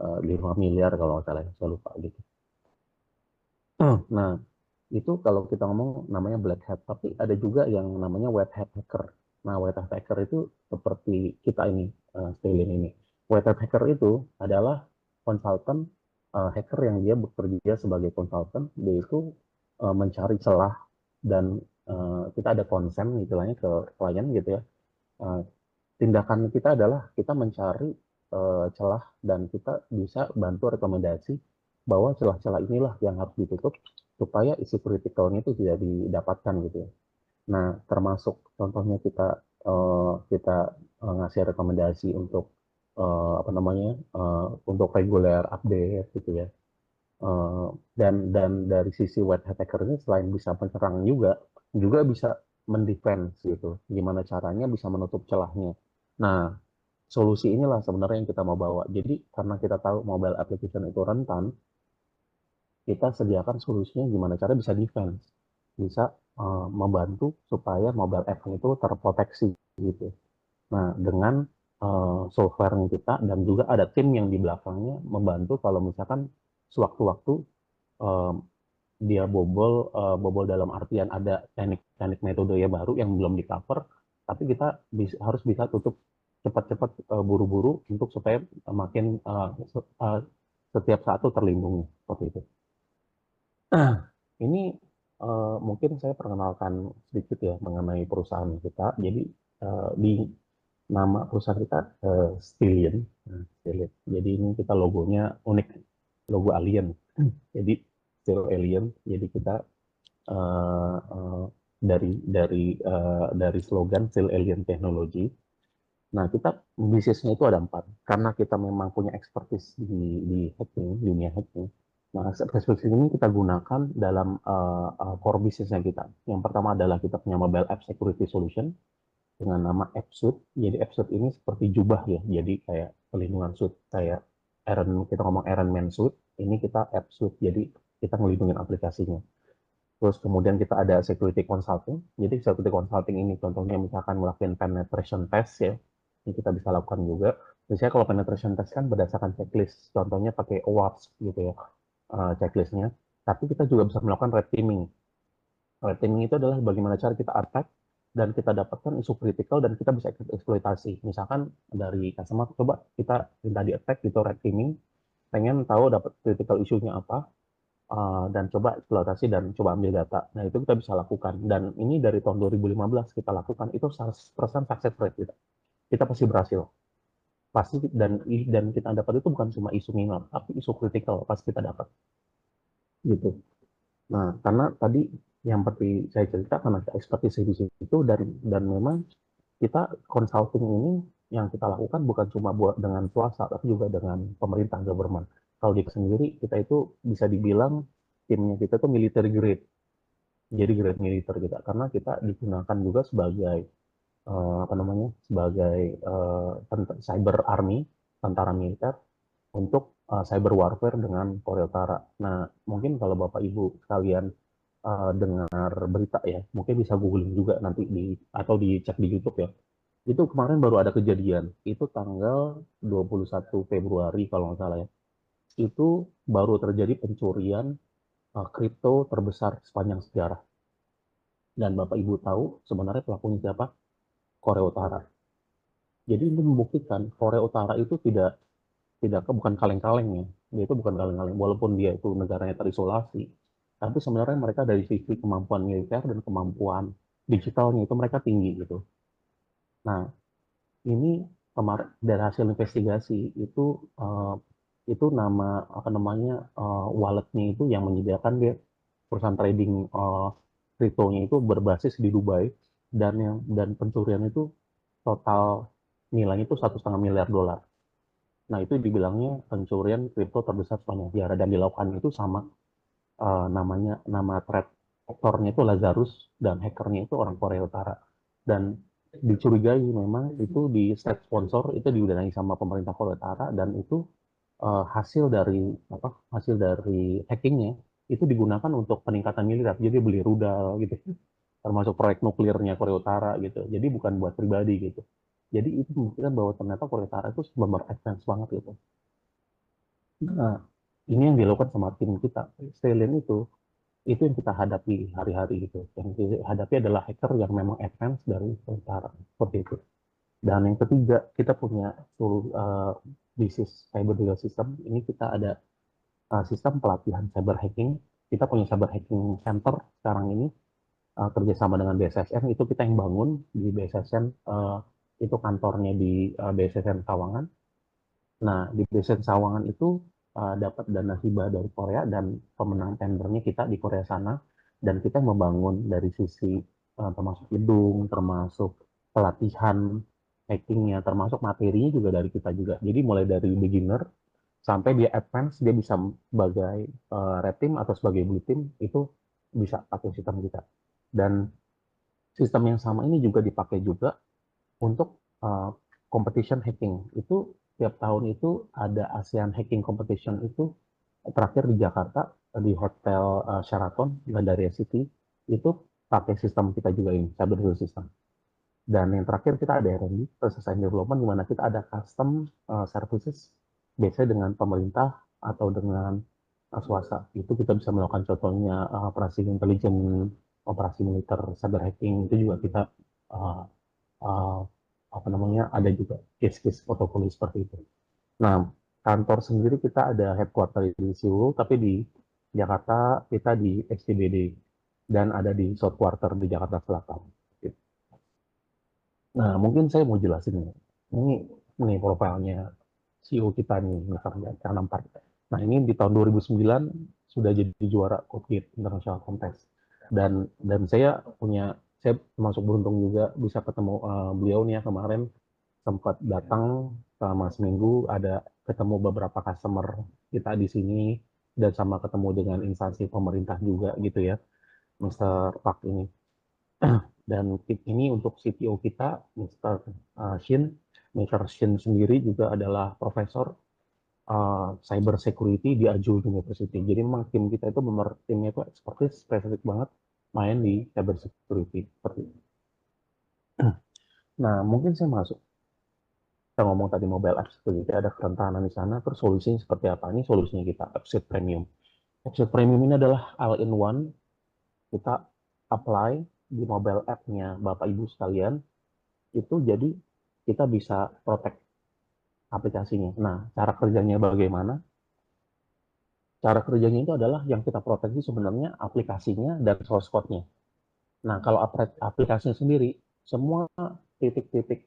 5 miliar kalau nggak salah ya, saya lupa gitu. Nah itu kalau kita ngomong namanya black hat, tapi ada juga yang namanya white hat hacker. Nah white hat hacker itu seperti kita ini, Stalin ini. White hat hacker itu adalah konsultan hacker yang dia bekerja sebagai konsultan, dia itu mencari celah dan kita ada konsen istilahnya ke klien gitu ya. Uh, Tindakan kita adalah kita mencari celah dan kita bisa bantu rekomendasi bahwa celah-celah inilah yang harus ditutup supaya isi kritikalnya itu tidak didapatkan gitu ya. Nah, termasuk contohnya kita ngasih rekomendasi untuk apa namanya, untuk reguler update gitu ya. Dan dari sisi white hat hacker ini selain bisa menyerang juga bisa mendefense gitu. Gimana caranya bisa menutup celahnya. Nah, solusi inilah sebenarnya yang kita mau bawa. Jadi karena kita tahu mobile application itu rentan, kita sediakan solusinya gimana cara bisa defense, bisa membantu supaya mobile app itu terproteksi gitu. Nah, dengan software kita dan juga ada tim yang di belakangnya membantu kalau misalkan sewaktu-waktu eh, dia bobol dalam artian ada teknik-teknik metode yang baru yang belum di cover, tapi kita harus bisa tutup cepat-cepat, buru-buru untuk supaya makin setiap saat itu terlindungi seperti itu. Ini mungkin saya perkenalkan sedikit ya mengenai perusahaan kita. Jadi di nama perusahaan kita Stellion. Stellion. Jadi ini kita logonya unik, logo alien. Jadi Still Alien. Jadi kita uh, uh, dari slogan Still Alien Technology. Nah, kita bisnisnya itu ada 4. Karena kita memang punya expertise di hacking, dunia hacking. Nah, expertise ini kita gunakan dalam core bisnisnya kita. Yang pertama adalah kita punya mobile app security solution dengan nama AppSuite. Jadi AppSuite ini seperti jubah ya. Jadi kayak pelindungan suit, kayak kita ngomong Iron Man suit, ini kita AppSuite. Jadi kita ngelindungin aplikasinya. Terus kemudian kita ada security consulting. Jadi security consulting ini contohnya misalkan melakukan penetration test ya. Ini kita bisa lakukan juga. Misalnya kalau penetration test kan berdasarkan checklist. Contohnya pakai awards gitu ya, checklistnya. Tapi kita juga bisa melakukan red teaming. Red teaming itu adalah bagaimana cara kita attack dan kita dapatkan isu kritikal dan kita bisa eksploitasi. Misalkan dari customer, coba kita minta di attack gitu red teaming, pengen tahu dapat critical isunya apa, dan coba eksploitasi dan coba ambil data. Nah, itu kita bisa lakukan. Dan ini dari tahun 2015 kita lakukan, itu 100% success rate kita. Kita pasti berhasil. Pasti, dan kita dapat itu bukan cuma isu minor, tapi isu kritikal pasti kita dapat. Gitu. Nah, karena tadi yang seperti saya cerita, karena kita expertise di situ, dan memang kita consulting ini yang kita lakukan bukan cuma buat dengan swasta, tapi juga dengan pemerintah, government. Kalau di sendiri, kita itu bisa dibilang timnya kita tuh military grade. Jadi grade militer kita, karena kita digunakan juga sebagai apa namanya, sebagai cyber army, tentara militer untuk cyber warfare dengan Korea Utara. Nah, mungkin kalau Bapak Ibu sekalian dengar berita ya, mungkin bisa googling juga nanti atau dicek di YouTube ya. Itu kemarin baru ada kejadian, itu tanggal 21 Februari kalau nggak salah ya. Itu baru terjadi pencurian kripto terbesar sepanjang sejarah. Dan Bapak Ibu tahu sebenarnya pelakunya siapa? Korea Utara. Jadi ini membuktikan Korea Utara itu tidak bukan kaleng-kaleng ya. Dia itu bukan kaleng-kaleng, walaupun dia itu negaranya terisolasi. Tapi sebenarnya mereka dari sisi kemampuan militer dan kemampuan digitalnya itu mereka tinggi gitu. Nah, ini kemarin dari hasil investigasi itu nama apa namanya, walletnya itu yang menyediakan dia perusahaan trading kriptonya itu berbasis di Dubai, dan pencurian itu total nilainya itu 1,5 miliar dolar. Nah, itu dibilangnya pencurian kripto terbesar sepanjang sejarah, dan dilakukan itu sama nama threat actor-nya itu Lazarus dan hackernya itu orang Korea Utara. Dan dicurigai memang itu di state sponsor, itu didanai sama pemerintah Korea Utara, dan itu hasil dari hackingnya itu digunakan untuk peningkatan militer. Jadi beli rudal gitu, termasuk proyek nuklirnya Korea Utara gitu. Jadi bukan buat pribadi gitu. Jadi itu membuktikan bahwa ternyata Korea Utara itu benar advance banget gitu. Nah, ini yang dilakukan sama tim kita. Stallion itu yang kita hadapi hari-hari gitu. Yang kita hadapi adalah hacker yang memang advance dari Korea Utara, seperti itu. Dan yang ketiga, kita punya bisnis cyber legal system. Ini kita ada sistem pelatihan cyber hacking. Kita punya cyber hacking center sekarang ini, kerjasama dengan BSSN. Itu kita yang bangun di BSSN, itu kantornya di BSSN Sawangan. Nah, di BSSN Sawangan itu dapat dana hibah dari Korea, dan pemenang tendernya kita di Korea sana, dan kita membangun dari sisi termasuk gedung, termasuk pelatihan, hackingnya, termasuk materinya juga dari kita juga. Jadi mulai dari beginner sampai dia advance, dia bisa sebagai red team atau sebagai blue team, itu bisa pakai sistem kita. Dan sistem yang sama ini juga dipakai juga untuk competition hacking. Itu tiap tahun itu ada ASEAN Hacking Competition, itu terakhir di Jakarta di Hotel Sheraton Gandaria City, itu pakai sistem kita juga ini, cyber system. Dan yang terakhir kita ada R&D, process and development, di mana kita ada custom services, biasanya dengan pemerintah atau dengan swasta. Itu kita bisa melakukan contohnya operasi intelijen, operasi militer, cyber hacking, itu juga kita uh, uh, apa namanya, ada juga case-case portofolio seperti itu. Nah, kantor sendiri kita ada headquarter di Seoul, tapi di Jakarta kita di SCBD dan ada di South Quarter di Jakarta Selatan. Nah, mungkin saya mau jelasin nih. Ini profilnya CEO kita nih, misalnya Kanam Park. Nah, ini di tahun 2009 sudah jadi juara Codegate International Contest. Dan saya termasuk beruntung juga bisa ketemu beliau nih ya kemarin, sempat datang selama seminggu, ada ketemu beberapa customer kita di sini dan sama ketemu dengan instansi pemerintah juga gitu ya, Mr. Park ini. Dan ini untuk CTO kita, Mr. Shin. Mr. Shin sendiri juga adalah profesor cyber security di Azure University. Jadi memang tim kita itu benar timnya itu expertise spesifik banget main di cyber security seperti itu. Nah, mungkin saya masuk. Kita ngomong tadi mobile apps security, ada kerentanan di sana, terus solusinya seperti apa? Ini solusinya kita, AppSuite Premium. AppSuite Premium ini adalah all-in-one, kita apply di mobile app-nya Bapak Ibu sekalian, itu jadi kita bisa protect aplikasinya. Nah, cara kerjanya bagaimana? Cara kerjanya itu adalah yang kita proteksi sebenarnya aplikasinya dan source code-nya. Nah, kalau aplikasinya sendiri, semua titik-titik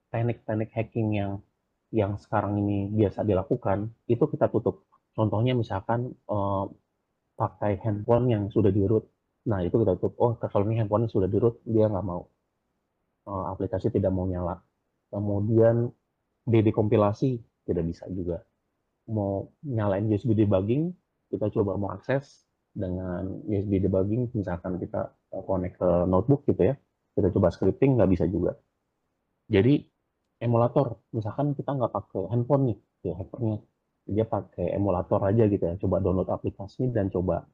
teknik-teknik hacking yang sekarang ini biasa dilakukan, itu kita tutup. Contohnya misalkan pakai handphone yang sudah di-root. Nah, itu kita tutup. Oh, kalau ini handphone sudah di-root, dia nggak mau. Aplikasi tidak mau nyala. Kemudian dekompilasi tidak bisa juga. Mau nyalain USB debugging, kita coba mau akses dengan USB debugging, misalkan kita connect ke notebook gitu ya, kita coba scripting, nggak bisa juga. Jadi emulator, misalkan kita nggak pakai handphone nih, ya hackernya dia pakai emulator aja gitu ya, coba download aplikasi dan coba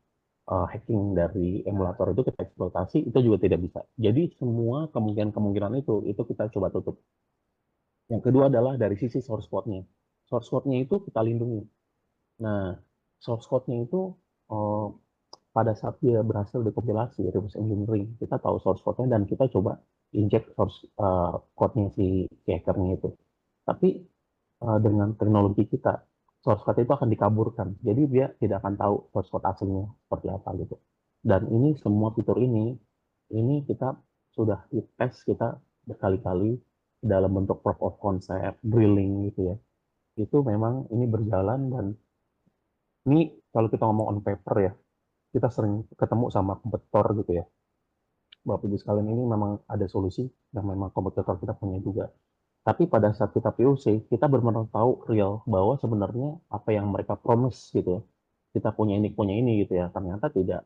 hacking dari emulator itu kita eksploitasi, itu juga tidak bisa. Jadi semua kemungkinan-kemungkinan itu kita coba tutup. Yang kedua adalah dari sisi source code-nya. Source code-nya itu kita lindungi. Nah, source code-nya itu pada saat dia berhasil dikompilasi, reverse engineering, kita tahu source code-nya dan kita coba inject source code-nya si hackernya itu. Tapi dengan teknologi kita, source code itu akan dikaburkan. Jadi dia tidak akan tahu source code aslinya seperti apa gitu. Dan ini semua fitur ini kita sudah tes kita berkali-kali dalam bentuk proof of concept, drilling gitu ya. Itu memang ini berjalan dan ini kalau kita ngomong on paper ya, kita sering ketemu sama kompetitor gitu ya. Bapak Ibu sekalian, ini memang ada solusi dan memang kompetitor kita punya juga. Tapi pada saat kita POC, kita benar-benar tahu real bahwa sebenarnya apa yang mereka promise gitu ya. Kita punya ini gitu ya. Ternyata tidak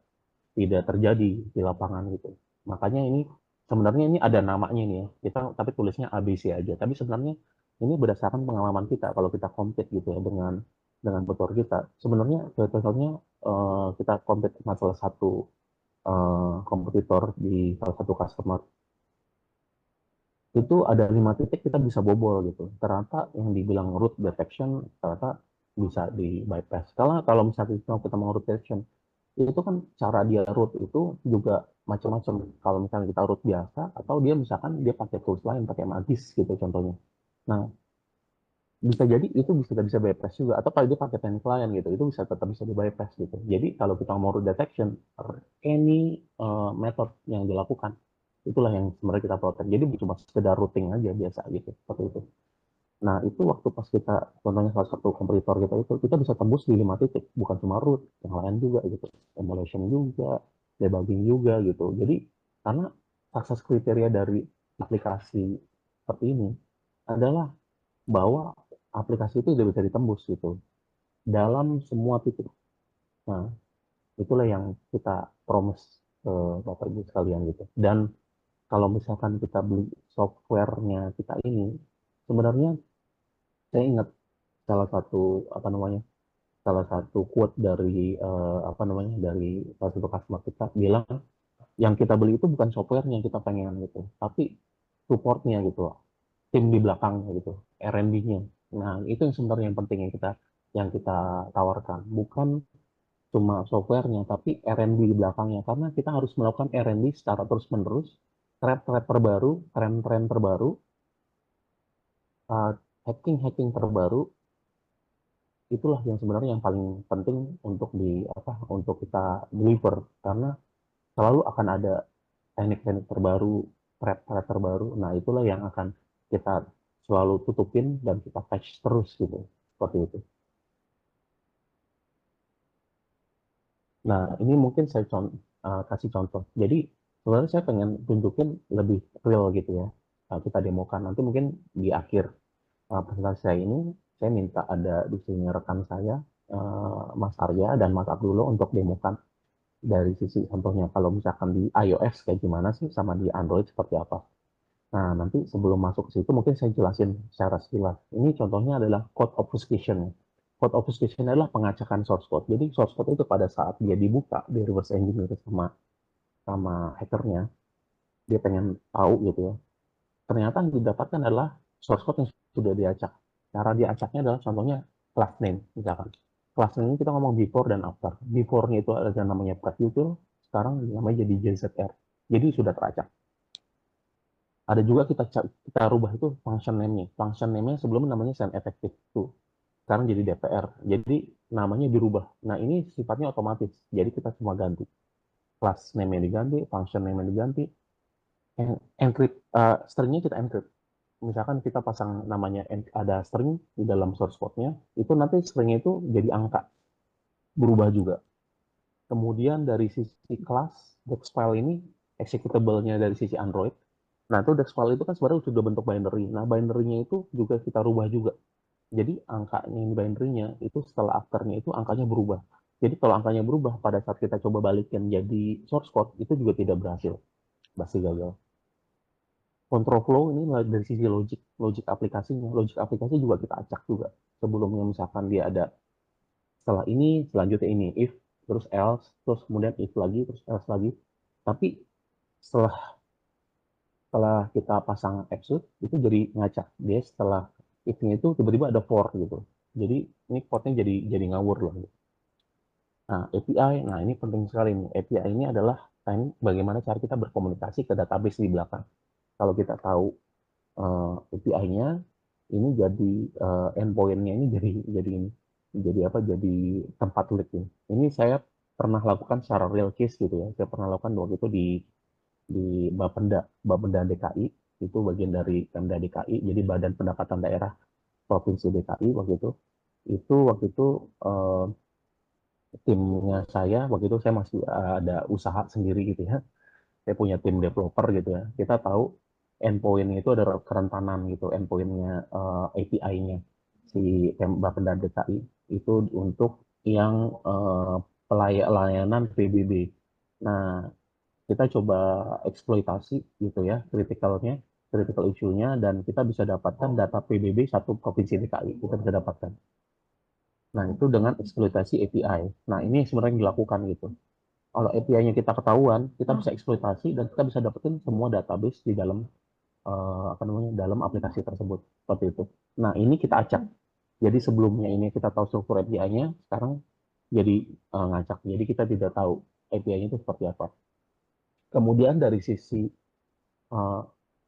terjadi di lapangan gitu. Makanya ini sebenarnya ini ada namanya nih ya. Kita tapi tulisnya ABC aja. Tapi sebenarnya ini berdasarkan pengalaman kita kalau kita compete gitu ya dengan petor kita. Sebenarnya contohnya kita compete sama salah satu kompetitor di salah satu customer, itu ada 5 titik kita bisa bobol gitu. Ternyata yang dibilang root detection ternyata bisa di bypass. Kalau misalnya kita mau root detection, itu kan cara dia root itu juga macam-macam. Kalau misalnya kita root biasa, atau dia misalkan dia pakai tools lain, pakai Magis gitu contohnya. Nah, bisa jadi itu bisa bypass juga. Atau kalau dia pakai teknik lain gitu, itu tetap bisa di bypass gitu. Jadi kalau kita mau root detection, any method yang dilakukan, itulah yang sebenarnya kita protect. Jadi cuma sekedar routing aja biasa gitu, seperti itu. Nah, itu waktu pas kita, contohnya salah satu kompetitor kita bisa tembus di 5 titik, bukan cuma root, yang lain juga gitu. Emulation juga, debugging juga gitu. Jadi, karena akses kriteria dari aplikasi seperti ini adalah bahwa aplikasi itu tidak bisa ditembus gitu dalam semua titik. Nah, itulah yang kita promise ke Bapak Ibu sekalian gitu. Dan kalau misalkan kita beli softwarenya kita ini, sebenarnya saya ingat salah satu quote dari dari salah satu customer kita bilang yang kita beli itu bukan softwarenya yang kita pengen gitu, tapi supportnya gitu, tim di belakangnya gitu, R&D-nya. Nah, itu yang sebenarnya yang penting yang kita tawarkan, bukan cuma softwarenya, tapi R&D di belakangnya, karena kita harus melakukan R&D secara terus-menerus, thread-thread terbaru, tren-tren terbaru, uh, hacking-hacking terbaru, itulah yang sebenarnya yang paling penting untuk kita deliver, karena selalu akan ada teknik-teknik terbaru, thread-thread terbaru. Nah, itulah yang akan kita selalu tutupin dan kita patch terus gitu, seperti itu. Nah, ini mungkin saya kasih contoh. Jadi, sebenarnya saya pengen tunjukin lebih real gitu ya. Kita demokan. Nanti mungkin di akhir presentasi saya ini, saya minta ada di sini rekan saya, Mas Arya dan Mas Abdullah untuk demokan dari sisi contohnya. Kalau misalkan di iOS kayak gimana sih, sama di Android seperti apa. Nah, nanti sebelum masuk ke situ, mungkin saya jelasin secara sekilas. Ini contohnya adalah code obfuscation. Code obfuscation adalah pengacakan source code. Jadi, source code itu pada saat dia dibuka, di reverse engineer sama hackernya, dia pengen tahu gitu ya. Ternyata yang didapatkan adalah source code yang sudah diacak. Cara diacaknya adalah contohnya class name, misalkan. Class name ini kita ngomong before dan after. Before-nya itu ada namanya pretutil, sekarang namanya jadi JZR. Jadi sudah teracak. Ada juga kita rubah itu function name-nya. Function name-nya sebelumnya namanya send effective to. Sekarang jadi DPR. Jadi namanya dirubah. Nah, ini sifatnya otomatis. Jadi kita semua ganti. Class name-nya diganti, function name-nya diganti. String-nya kita encrypt. Misalkan kita pasang namanya ada string di dalam source code-nya, itu nanti string-nya itu jadi angka. Berubah juga. Kemudian dari sisi kelas, DEX file ini executable-nya dari sisi Android. Nah, itu DEX file itu kan sebenarnya sudah bentuk binary. Nah, binary-nya itu juga kita rubah juga. Jadi, angkanya yang binary-nya itu setelah after-nya itu angkanya berubah. Jadi, kalau angkanya berubah, pada saat kita coba balikin jadi source code, itu juga tidak berhasil. Pasti gagal. Control flow ini dari sisi logik aplikasinya. Logik aplikasi juga kita acak juga. Sebelumnya misalkan dia ada setelah ini, selanjutnya ini, if, terus else, terus kemudian if lagi, terus else lagi. Tapi setelah kita pasang absolute, itu jadi ngacak. Dia setelah if-nya itu tiba-tiba ada for gitu. Jadi ini code-nya jadi ngawur loh. Nah, API, nah ini penting sekali nih. API ini adalah bagaimana cara kita berkomunikasi ke database di belakang. Kalau kita tahu API-nya, ini jadi endpoint-nya ini jadi tempat leak ini. Ini saya pernah lakukan secara real case gitu ya. Saya pernah lakukan waktu itu di Bapenda DKI, itu bagian dari Pemda DKI, jadi Badan Pendapatan Daerah Provinsi DKI waktu itu. Waktu itu timnya saya, waktu itu saya masih ada usaha sendiri gitu ya. Saya punya tim developer gitu ya. Kita tahu endpoint itu ada kerentanan gitu, endpoint-nya API-nya si Bapenda DKI itu untuk yang pelayanan PBB. Nah, kita coba eksploitasi gitu ya, critical issue-nya, dan kita bisa dapatkan data PBB satu provinsi DKI, kita bisa dapatkan. Nah, itu dengan eksploitasi API. Nah, ini sebenarnya yang dilakukan gitu. Kalau API-nya kita ketahuan, kita bisa eksploitasi dan kita bisa dapetin semua database di dalam dalam aplikasi tersebut, seperti itu. Nah, ini kita acak. Jadi sebelumnya ini kita tahu struktur API-nya, sekarang jadi ngacak. Jadi kita tidak tahu API-nya itu seperti apa. Kemudian dari sisi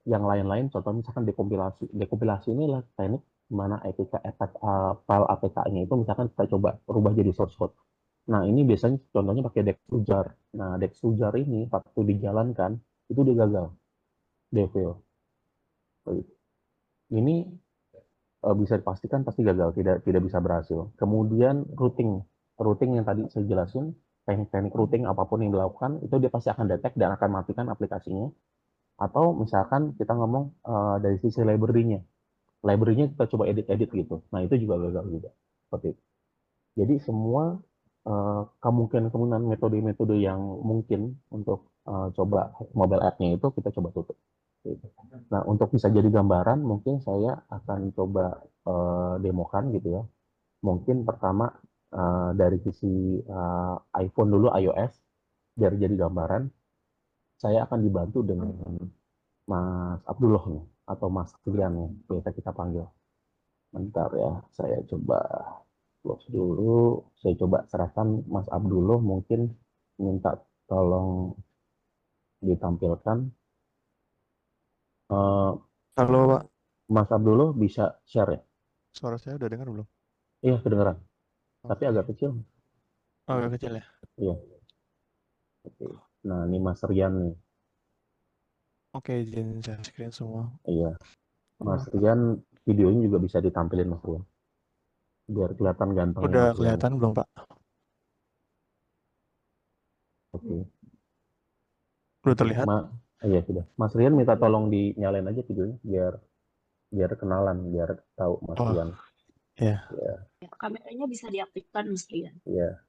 yang lain-lain, contoh misalkan dekompilasi. Dekompilasi ini adalah teknik di mana file APK-nya itu misalkan kita coba rubah jadi source code. Nah, ini biasanya contohnya pakai Dexujar. Nah, Dexujar ini waktu dijalankan, itu dia gagal. Dia fail. Ini bisa dipastikan pasti gagal, tidak bisa berhasil. Kemudian routing yang tadi saya jelasin, teknik routing apapun yang dilakukan, itu dia pasti akan detect dan akan matikan aplikasinya Atau misalkan kita ngomong dari sisi library-nya kita coba edit-edit gitu. Nah itu juga gagal juga. Seperti itu. Jadi semua kemungkinan metode-metode yang mungkin untuk coba mobile app-nya itu kita coba tutup. Gitu. Nah untuk bisa jadi gambaran mungkin saya akan coba demokan gitu ya. Mungkin pertama dari sisi iPhone dulu, iOS, biar jadi gambaran. Saya akan dibantu dengan Mas Abdullah nih, atau Mas Rian nih, biasa kita panggil. Bentar ya, saya coba close dulu. Saya coba serahkan Mas Abdullah, mungkin minta tolong ditampilkan. Eh, Halo Pak, Mas Abdullah bisa share ya? suara saya udah dengar belum? Iya, kedengeran. Tapi Oke. agak kecil. Oh, agak kecil ya? Iya, oke. Nah, ini Mas Rian nih. Oke, izin share screen semua. Iya, Mas Oh, Rian, videonya juga bisa ditampilin Mas Rian. Biar kelihatan gantengnya udah Mas Rian. kelihatan belum Pak? Oke. Udah terlihat? Iya sudah. Mas Rian minta tolong dinyalain aja videonya biar biar kenalan, biar tahu Mas Oh, Rian. ya. Ya, Ya, kameranya bisa diaktifkan, Mas Rian. ya.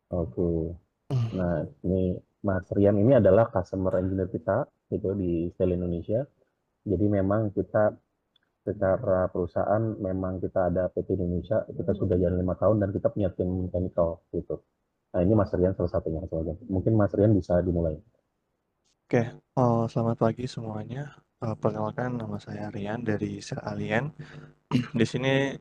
Oke. Nah, ini Mas Rian ini adalah customer engineer kita gitu di Shell Indonesia. Jadi memang kita secara perusahaan memang kita ada PT Indonesia, kita sudah jalan 5 tahun dan kita punya tim technical gitu. Nah, ini Mas Rian salah satunya. Mungkin Mas Rian bisa dimulai. Oke, selamat pagi semuanya. Perkenalkan nama saya Rian dari Sel Alien. Di sini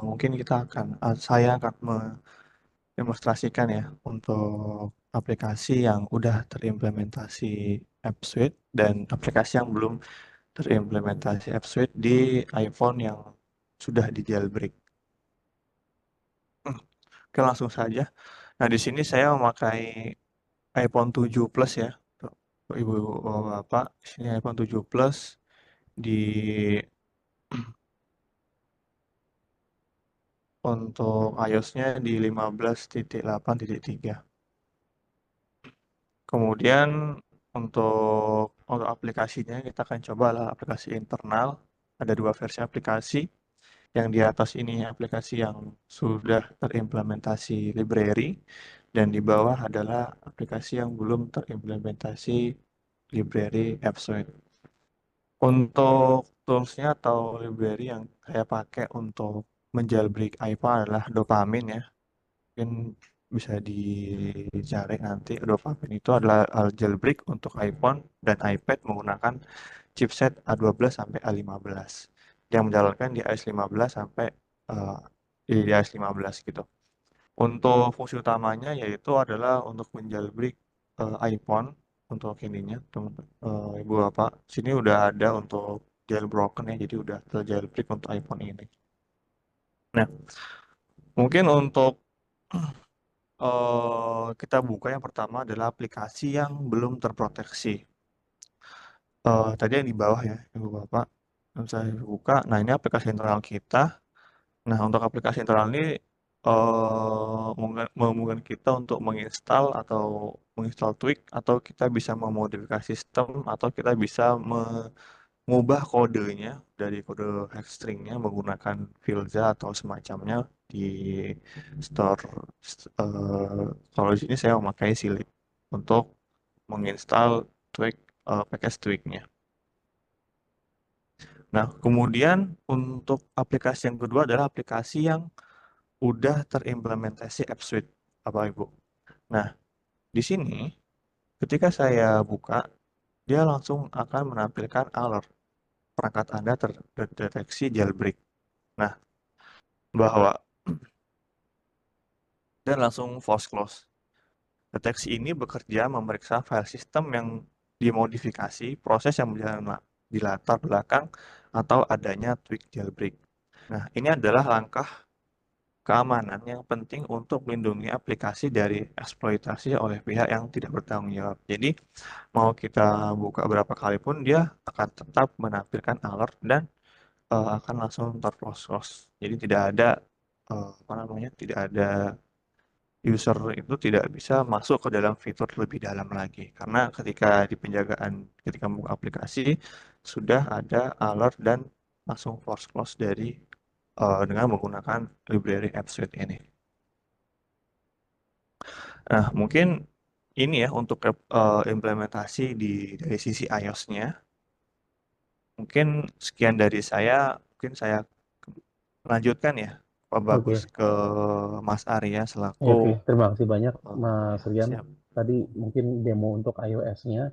mungkin saya akan mendemonstrasikan ya untuk aplikasi yang udah terimplementasi AppSuite dan aplikasi yang belum terimplementasi AppSuite di iPhone yang sudah di jailbreak. Oke, langsung saja. Nah, di sini saya memakai iPhone 7 Plus ya. Tuh, Ibu Bapak, di sini iPhone 7 Plus di untuk iOS-nya di 15.8.3. Kemudian untuk aplikasinya kita akan coba lah aplikasi internal. Ada dua versi aplikasi. Yang di atas ini aplikasi yang sudah terimplementasi library dan di bawah adalah aplikasi yang belum terimplementasi library AppSuite. Untuk toolsnya atau library yang saya pakai untuk menjailbreak iPhone adalah Dopamine ya. Mungkin bisa dicari nanti. Dopamine itu adalah jailbreak untuk iPhone dan iPad menggunakan chipset A12 sampai A15 yang menjalankan di iOS 15 sampai eh, di iOS 15 gitu. Untuk fungsi utamanya yaitu adalah untuk menjailbreak iPhone untuk ininya Ibu Bapak. Sini udah ada untuk jailbroken ya, jadi udah terjailbreak untuk iPhone ini. Nah, mungkin untuk kita buka yang pertama adalah aplikasi yang belum terproteksi. Tadi yang di bawah ya, Ibu Bapak. Yang saya buka, nah ini aplikasi internal kita. Nah, untuk aplikasi internal ini memungkinkan kita untuk menginstal Twig atau kita bisa memodifikasi sistem atau kita bisa mengubah kodenya dari kode hex stringnya menggunakan Filza atau semacamnya di store. Kalau di sini saya memakai Silip untuk menginstal Twig, package Twig-nya. Nah, kemudian untuk aplikasi yang kedua adalah aplikasi yang udah terimplementasi AppSuite, Bapak Ibu. Nah, di sini ketika saya buka, dia langsung akan menampilkan alert perangkat Anda terdeteksi jailbreak. Nah, bahwa dan langsung force close. Deteksi ini bekerja memeriksa file sistem yang dimodifikasi, proses yang berjalan di latar belakang, atau adanya tweak jailbreak. Nah, ini adalah langkah keamanan yang penting untuk melindungi aplikasi dari eksploitasi oleh pihak yang tidak bertanggung jawab. Jadi, mau kita buka berapa kali pun dia akan tetap menampilkan alert dan akan langsung terproses. Jadi tidak ada tidak ada user itu tidak bisa masuk ke dalam fitur lebih dalam lagi. Karena ketika membuka aplikasi, sudah ada alert dan langsung force close dengan menggunakan library App Suite ini. Nah, mungkin ini ya untuk implementasi dari sisi iOS-nya. Mungkin sekian dari saya. Mungkin saya lanjutkan ya, Pak Bagus, Oke, ke Mas Arya ya, selaku oke. Terima kasih banyak, Mas ya, Rian. siap. Tadi mungkin demo untuk iOS-nya,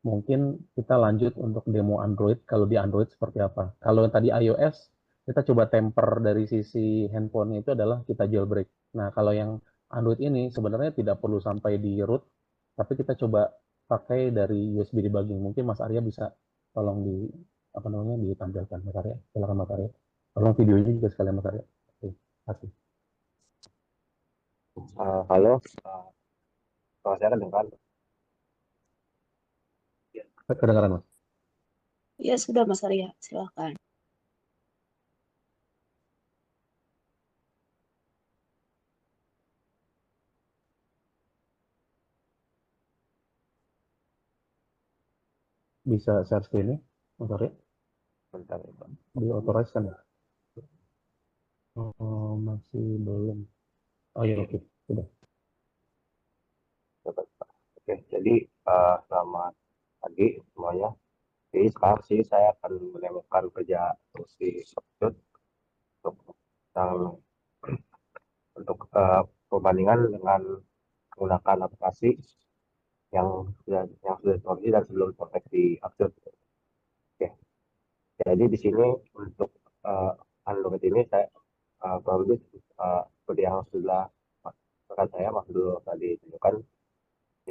mungkin kita lanjut untuk demo Android. Kalau di Android seperti apa? Kalau yang tadi iOS, kita coba temper dari sisi handphone itu adalah kita jailbreak. Nah, kalau yang Android ini sebenarnya tidak perlu sampai di root, tapi kita coba pakai dari USB debugging. Mungkin Mas Arya bisa tolong apa namanya ditampilkan, Mas Arya. Silakan Mas Arya. Tolong videonya juga sekalian Mas Arya. Oke, kasih. Halo, kalau saya kedengaran. Kedengaran Mas? Ya sudah Mas Arya, silakan. Bisa share screen-nya, Mas Arya? Bentar ya, Pak. Di authorize kan ya? Oh, masih belum. Oh ya, oke. Sudah. Dapat, Pak. Oke, jadi selamat pagi semuanya. Jadi sekarang sih saya akan menemukan kerja si Substitute untuk yang perbandingan dengan menggunakan aplikasi yang sudah diproduksi dan sebelum proteksi Substitute. Oke, jadi di sini untuk Android ini saya kurang lebih seperti yang sudah rekan saya Mas dulu tadi tunjukkan.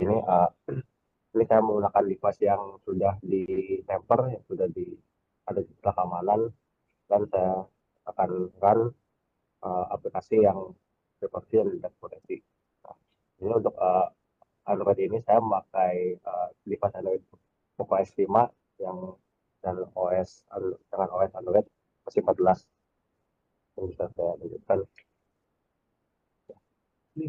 Ini saya menggunakan device yang sudah di temper, yang sudah ada setelah keamanan, dan saya akan run aplikasi yang berproteksi dan tidak proteksi. Nah, ini untuk Android ini saya memakai device Android OS 5 yang dan dengan OS Android versi 14 yang bisa saya tunjukkan. Ini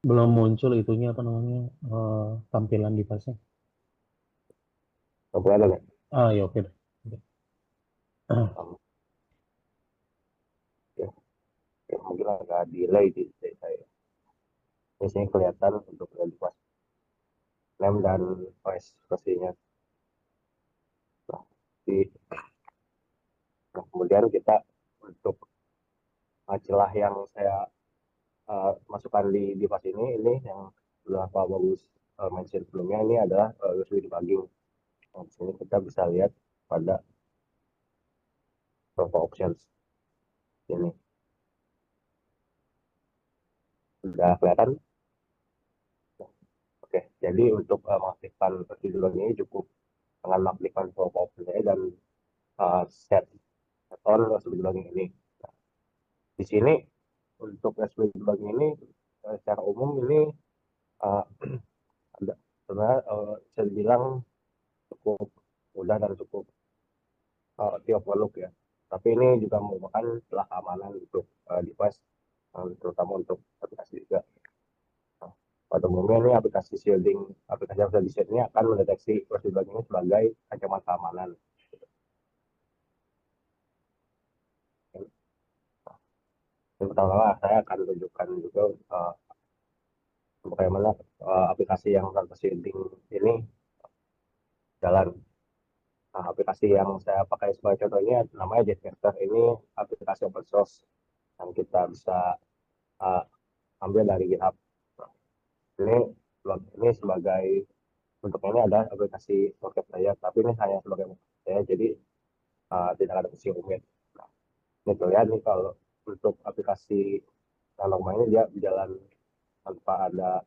Belum muncul itunya apa namanya tampilan device-nya. boleh ada nggak? Ah ya oke. Ya, ya, mungkin agak delay di saya. Di sini kelihatan untuk device name dan OS versinya. Nah, kemudian kita untuk celah yang saya masukkan di device ini yang sudah Pak Bagus mention sebelumnya, ini adalah USB debugging. Nah, di sini kita bisa lihat pada beberapa options ini. Sudah kelihatan? Oke, jadi untuk mengaktifkan USB debugging ini cukup dengan mengaktifkan beberapa option dan set on USB debugging ini. Nah, di sini untuk USB debugging ini secara umum ini ada sebenarnya bisa dibilang cukup mudah dan cukup develop ya. Tapi ini juga merupakan celah keamanan untuk device, terutama untuk aplikasi juga. Nah, pada umumnya ini aplikasi yang sudah di-shade ini akan mendeteksi USB ini sebagai ancaman keamanan. Yang pertama saya akan tunjukkan juga bagaimana aplikasi yang tanpa shading ini jalan. Nah, aplikasi yang saya pakai sebagai contohnya namanya Jetcaster. Ini aplikasi open source yang kita bisa uh, ambil dari GitHub. Nah, ini sebagai bentuknya ini ada aplikasi pocket player, tapi ini hanya sebagai pocket player, jadi tidak ada fungsi rumit. Nah, ini terlihat nih kalau untuk aplikasi yang normal ini dia berjalan tanpa ada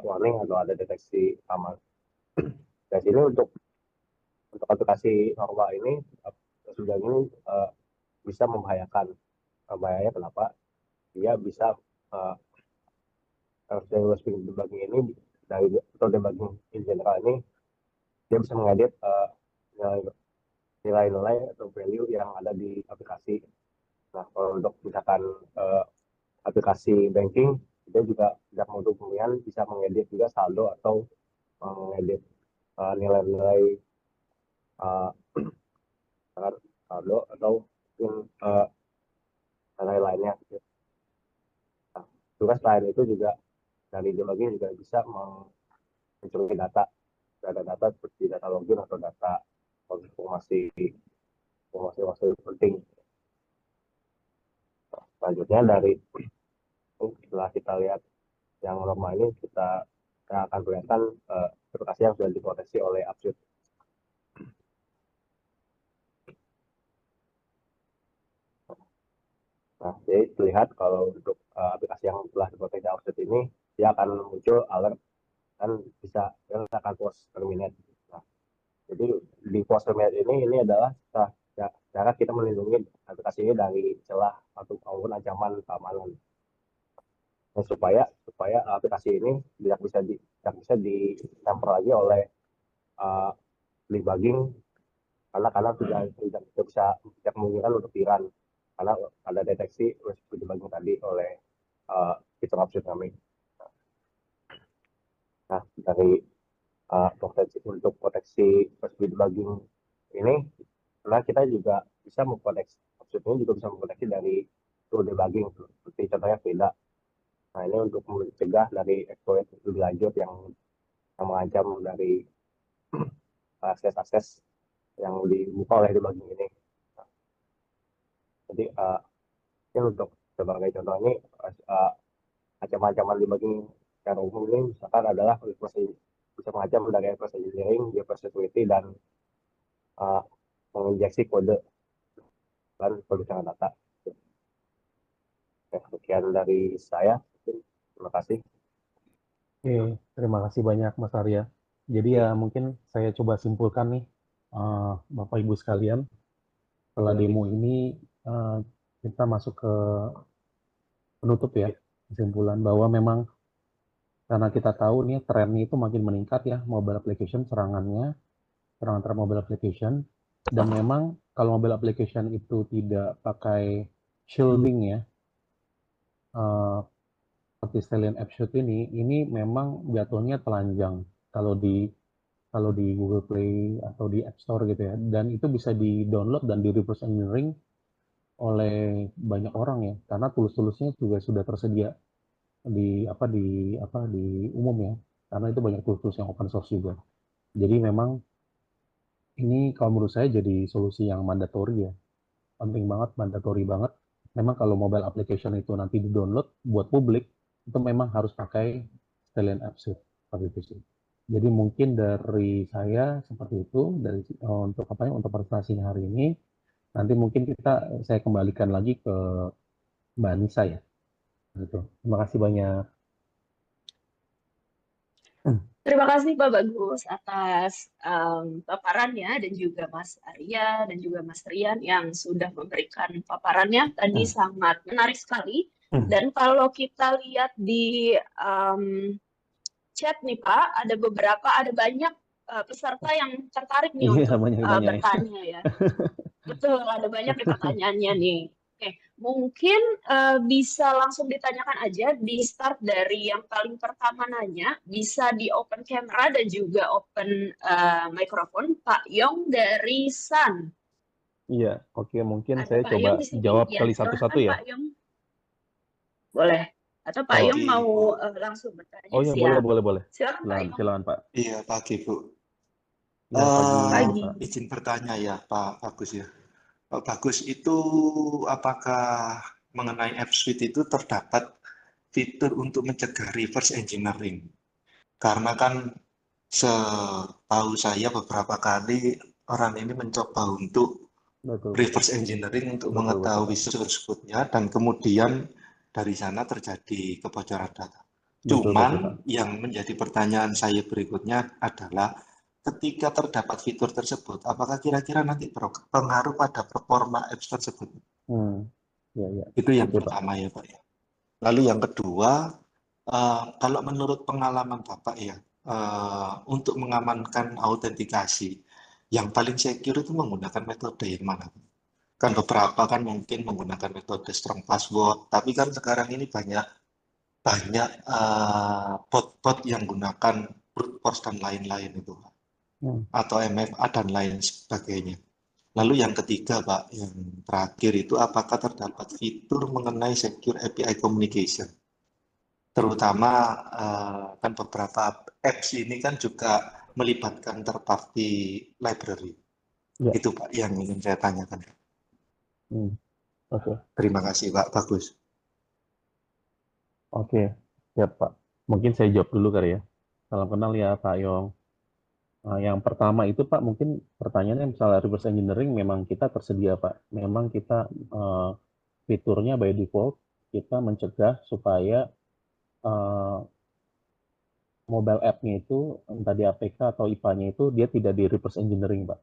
warning atau ada deteksi aman. Dan sini untuk aplikasi normal ini sudah ini bisa membahayakan. Bahayanya kenapa? Dia bisa USB debugging ini atau debugging in general ini dia bisa mengedit nilai-nilai atau value yang ada di aplikasi. Nah, kalau untuk misalkan aplikasi banking, dia juga tidak menutup kemungkinan bisa mengedit juga saldo atau mengedit nilai-nilai saldo atau mungkin nilai lainnya. Gitu. Nah, tugas lain itu juga dari debugging juga bisa mencuri data seperti data login atau data informasi penting. Selanjutnya setelah kita lihat yang normal ini, kita akan kelihatan aplikasi yang sudah diproteksi oleh Upshoot. Nah, jadi terlihat kalau untuk aplikasi yang telah diproteksi Upshoot ini, dia akan muncul alert dan dia akan post terminate. Nah, jadi di post terminate ini adalah cara kita melindungi aplikasi ini dari celah ataupun ancaman keamanan. Nah, supaya aplikasi ini tidak bisa ditamper lagi oleh debugging karena tidak bisa kemungkinan untuk tiran karena ada deteksi resiko debugging tadi oleh fitur Upshoot kami. Nah, dari untuk proteksi resiko debugging ini, karena kita juga bisa memproteksi Upshoot ini juga bisa memproteksi dari tool debugging seperti contohnya VEDA. Nah, ini untuk mencegah dari exploit lebih lanjut yang mengancam dari akses yang dibuka oleh debugging ini. Nah, jadi untuk sebagai contoh ini ancaman-ancaman debugging secara umum ini misalkan adalah bisa mengancam dari reverse engineering, reverse security, dan menginjeksi kode dan perbincangan data. Oke, sekian dari saya. Terima kasih. Oke, terima kasih banyak Mas Arya. Jadi ya mungkin saya coba simpulkan nih, Bapak Ibu sekalian, setelah demo ini kita masuk ke penutup ya, kesimpulan bahwa memang karena kita tahu nih trennya itu makin meningkat ya, mobile application serangan terhadap mobile application, dan memang kalau mobile application itu tidak pakai shielding ya, seperti Stellian Upshoot ini memang jatuhnya telanjang kalau di Google Play atau di App Store gitu ya, dan itu bisa di-download dan di reverse engineering oleh banyak orang ya, karena tools-toolsnya juga sudah tersedia di umum ya, karena itu banyak tools yang open source juga. Jadi memang ini kalau menurut saya jadi solusi yang mandatori ya, penting banget, mandatori banget. Memang kalau mobile application itu nanti di-download buat publik, itu memang harus pakai Stellian Upshoot seperti itu sih. Jadi mungkin dari saya seperti itu untuk presentasinya hari ini. Nanti mungkin saya kembalikan lagi ke Mbak Anissa ya. Gitu. Terima kasih banyak. Terima kasih Pak Bagus atas paparannya, dan juga Mas Arya dan juga Mas Rian yang sudah memberikan paparannya tadi sangat menarik sekali. Dan kalau kita lihat di chat nih Pak, ada banyak peserta yang tertarik nih untuk bertanya ya. Betul, ada banyak nih pertanyaannya nih. Oke, mungkin bisa langsung ditanyakan aja, di start dari yang paling pertama nanya, bisa di open camera dan juga open microphone, Pak Yong dari Sun. Iya, oke, mungkin Ada saya Pak coba Yong di sini? jawab Ya, kali satu-satu ya. Pak Yong. Boleh. Atau Pak Yong mau langsung bertanya? Oh iya, boleh. Silakan Pak Yong. Silakan Pak. Iya, pagi Bu. Ya, pagi. Izin bertanya ya Pak Bagus ya. Pak Bagus, itu apakah mengenai Upshoot itu terdapat fitur untuk mencegah reverse engineering? Karena kan setahu saya beberapa kali orang ini mencoba untuk reverse engineering untuk mengetahui tersebutnya, dan kemudian dari sana terjadi kebocoran data. Cuman yang menjadi pertanyaan saya berikutnya adalah, ketika terdapat fitur tersebut, apakah kira-kira nanti berpengaruh pada performa apps tersebut? Ya. Itu yang pertama ya Pak ya. Lalu yang kedua, kalau menurut pengalaman Bapak ya, untuk mengamankan autentikasi, yang paling secure itu menggunakan metode yang mana? Kan beberapa kan mungkin menggunakan metode strong password, tapi kan sekarang ini banyak bot-bot yang gunakan brute force dan lain-lain itu, Pak. Atau MFA dan lain sebagainya. Lalu yang ketiga, Pak, yang terakhir itu apakah terdapat fitur mengenai secure API communication? Terutama kan beberapa apps ini kan juga melibatkan third party library. Ya. Itu Pak yang ingin saya tanyakan. Oke. Terima kasih Pak, bagus. Oke, siap Pak. Mungkin saya jawab dulu kali ya. Salam kenal ya Pak Yong. Yang pertama itu Pak, mungkin pertanyaannya misalnya reverse engineering memang kita tersedia Pak. Memang kita fiturnya by default kita mencegah supaya mobile app-nya itu entah di APK atau IPA-nya itu dia tidak di reverse engineering Pak.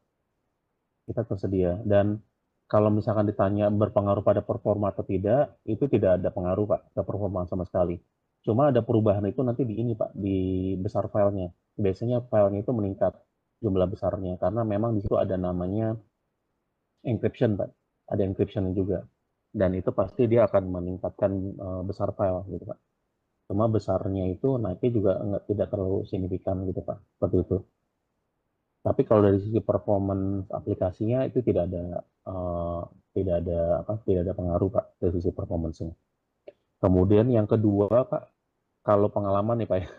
Kita tersedia. Dan kalau misalkan ditanya berpengaruh pada performa atau tidak, itu tidak ada pengaruh Pak ke performa sama sekali. Cuma ada perubahan itu nanti di ini Pak, di besar filenya. Biasanya filenya itu meningkat jumlah besarnya karena memang di situ ada namanya encryption Pak. Ada encryption juga. Dan itu pasti dia akan meningkatkan besar file gitu Pak. Cuma besarnya itu naiknya juga tidak terlalu signifikan gitu Pak. Seperti itu. Tapi kalau dari sisi performance aplikasinya itu tidak ada pengaruh Pak dari sisi performance-nya. Kemudian yang kedua Pak, kalau pengalaman nih Pak ya,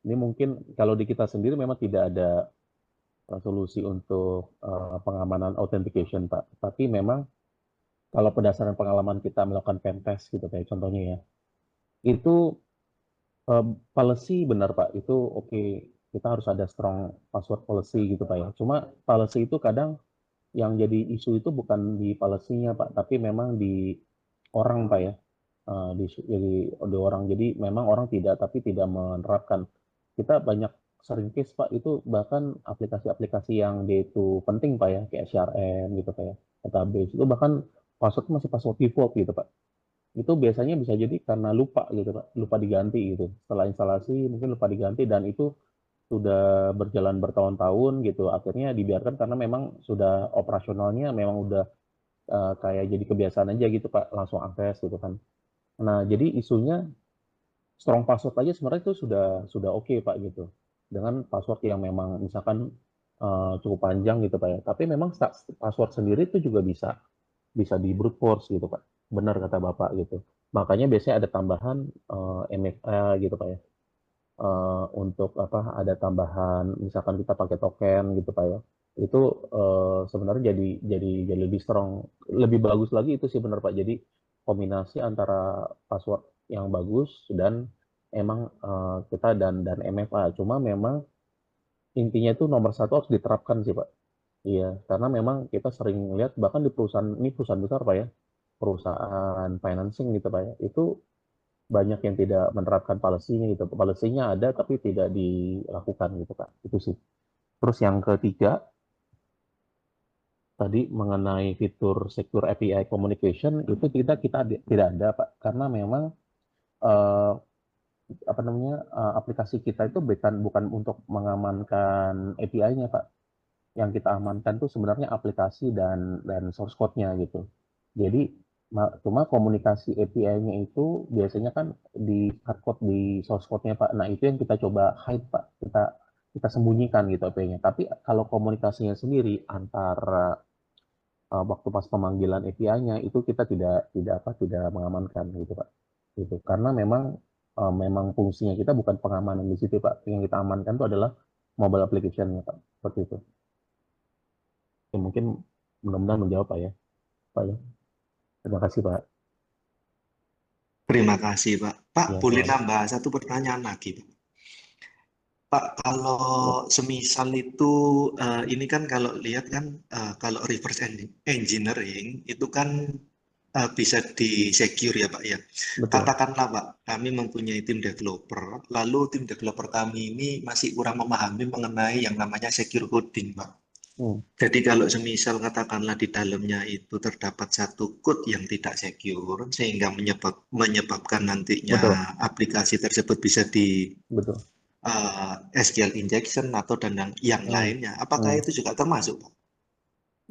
ini mungkin kalau di kita sendiri memang tidak ada solusi untuk pengamanan authentication Pak. Tapi memang kalau berdasarkan pengalaman kita melakukan pen test gitu kayak contohnya ya, itu policy benar Pak, itu oke. Kita harus ada strong password policy gitu Pak ya. Cuma policy itu kadang yang jadi isu itu bukan di policy-nya Pak, tapi memang di orang Pak ya. Di orang. Jadi memang orang tidak menerapkan. Kita banyak sering case Pak, itu bahkan aplikasi-aplikasi yang dia itu penting Pak ya, kayak CRM gitu Pak ya, database itu bahkan password masih password default gitu Pak. Itu biasanya bisa jadi karena lupa gitu Pak, lupa diganti gitu. Setelah instalasi mungkin lupa diganti dan itu sudah berjalan bertahun-tahun gitu. Akhirnya dibiarkan karena memang sudah operasionalnya memang udah kayak jadi kebiasaan aja gitu Pak, langsung akses gitu kan. Nah, jadi isunya strong password aja sebenarnya itu sudah oke Pak gitu. Dengan password yang memang misalkan cukup panjang gitu Pak ya. Tapi memang password sendiri itu juga bisa di brute force gitu Pak. Benar kata Bapak gitu. Makanya biasanya ada tambahan MFA gitu Pak ya. Untuk ada tambahan misalkan kita pakai token gitu Pak ya. Itu sebenarnya jadi lebih strong, lebih bagus lagi itu sih benar Pak. Jadi kombinasi antara password yang bagus dan emang kita dan MFA. Cuma memang intinya itu nomor satu harus diterapkan sih Pak. Iya, karena memang kita sering lihat bahkan di perusahaan besar Pak ya, perusahaan financing gitu Pak ya, itu banyak yang tidak menerapkan policy-nya gitu. Policy-nya ada tapi tidak dilakukan gitu Pak. Itu sih. Terus yang ketiga, tadi mengenai fitur secure API communication itu kita tidak ada Pak, karena memang aplikasi kita itu bukan untuk mengamankan API-nya Pak. Yang kita amankan itu sebenarnya aplikasi dan source code-nya gitu. Jadi cuma komunikasi API-nya itu biasanya kan di hardcode di source code-nya Pak. Nah, itu yang kita coba hide Pak. Kita sembunyikan gitu API-nya. Tapi kalau komunikasinya sendiri antara waktu pas pemanggilan API-nya itu kita tidak mengamankan gitu Pak. Gitu. Karena memang fungsinya kita bukan pengamanan di situ Pak. Yang kita amankan itu adalah mobile application-nya Pak. Seperti itu. Ya, mungkin mudah-mudahan menjawab Pak ya. Pak ya. Terima kasih Pak. Terima kasih Pak. Pak, Ya, boleh Pak. nambah satu pertanyaan lagi Pak. Pak, kalau semisal itu ini kan kalau lihat kan kalau reverse engineering itu kan bisa di-secure ya Pak ya. Betul. Katakanlah Pak, kami mempunyai tim developer, lalu tim developer kami ini masih kurang memahami mengenai yang namanya secure coding Pak. Jadi kalau semisal katakanlah di dalamnya itu terdapat satu code yang tidak secure sehingga menyebabkan nantinya Betul. aplikasi tersebut bisa di Betul. SQL injection atau dan yang lainnya, apakah itu juga termasuk Pak?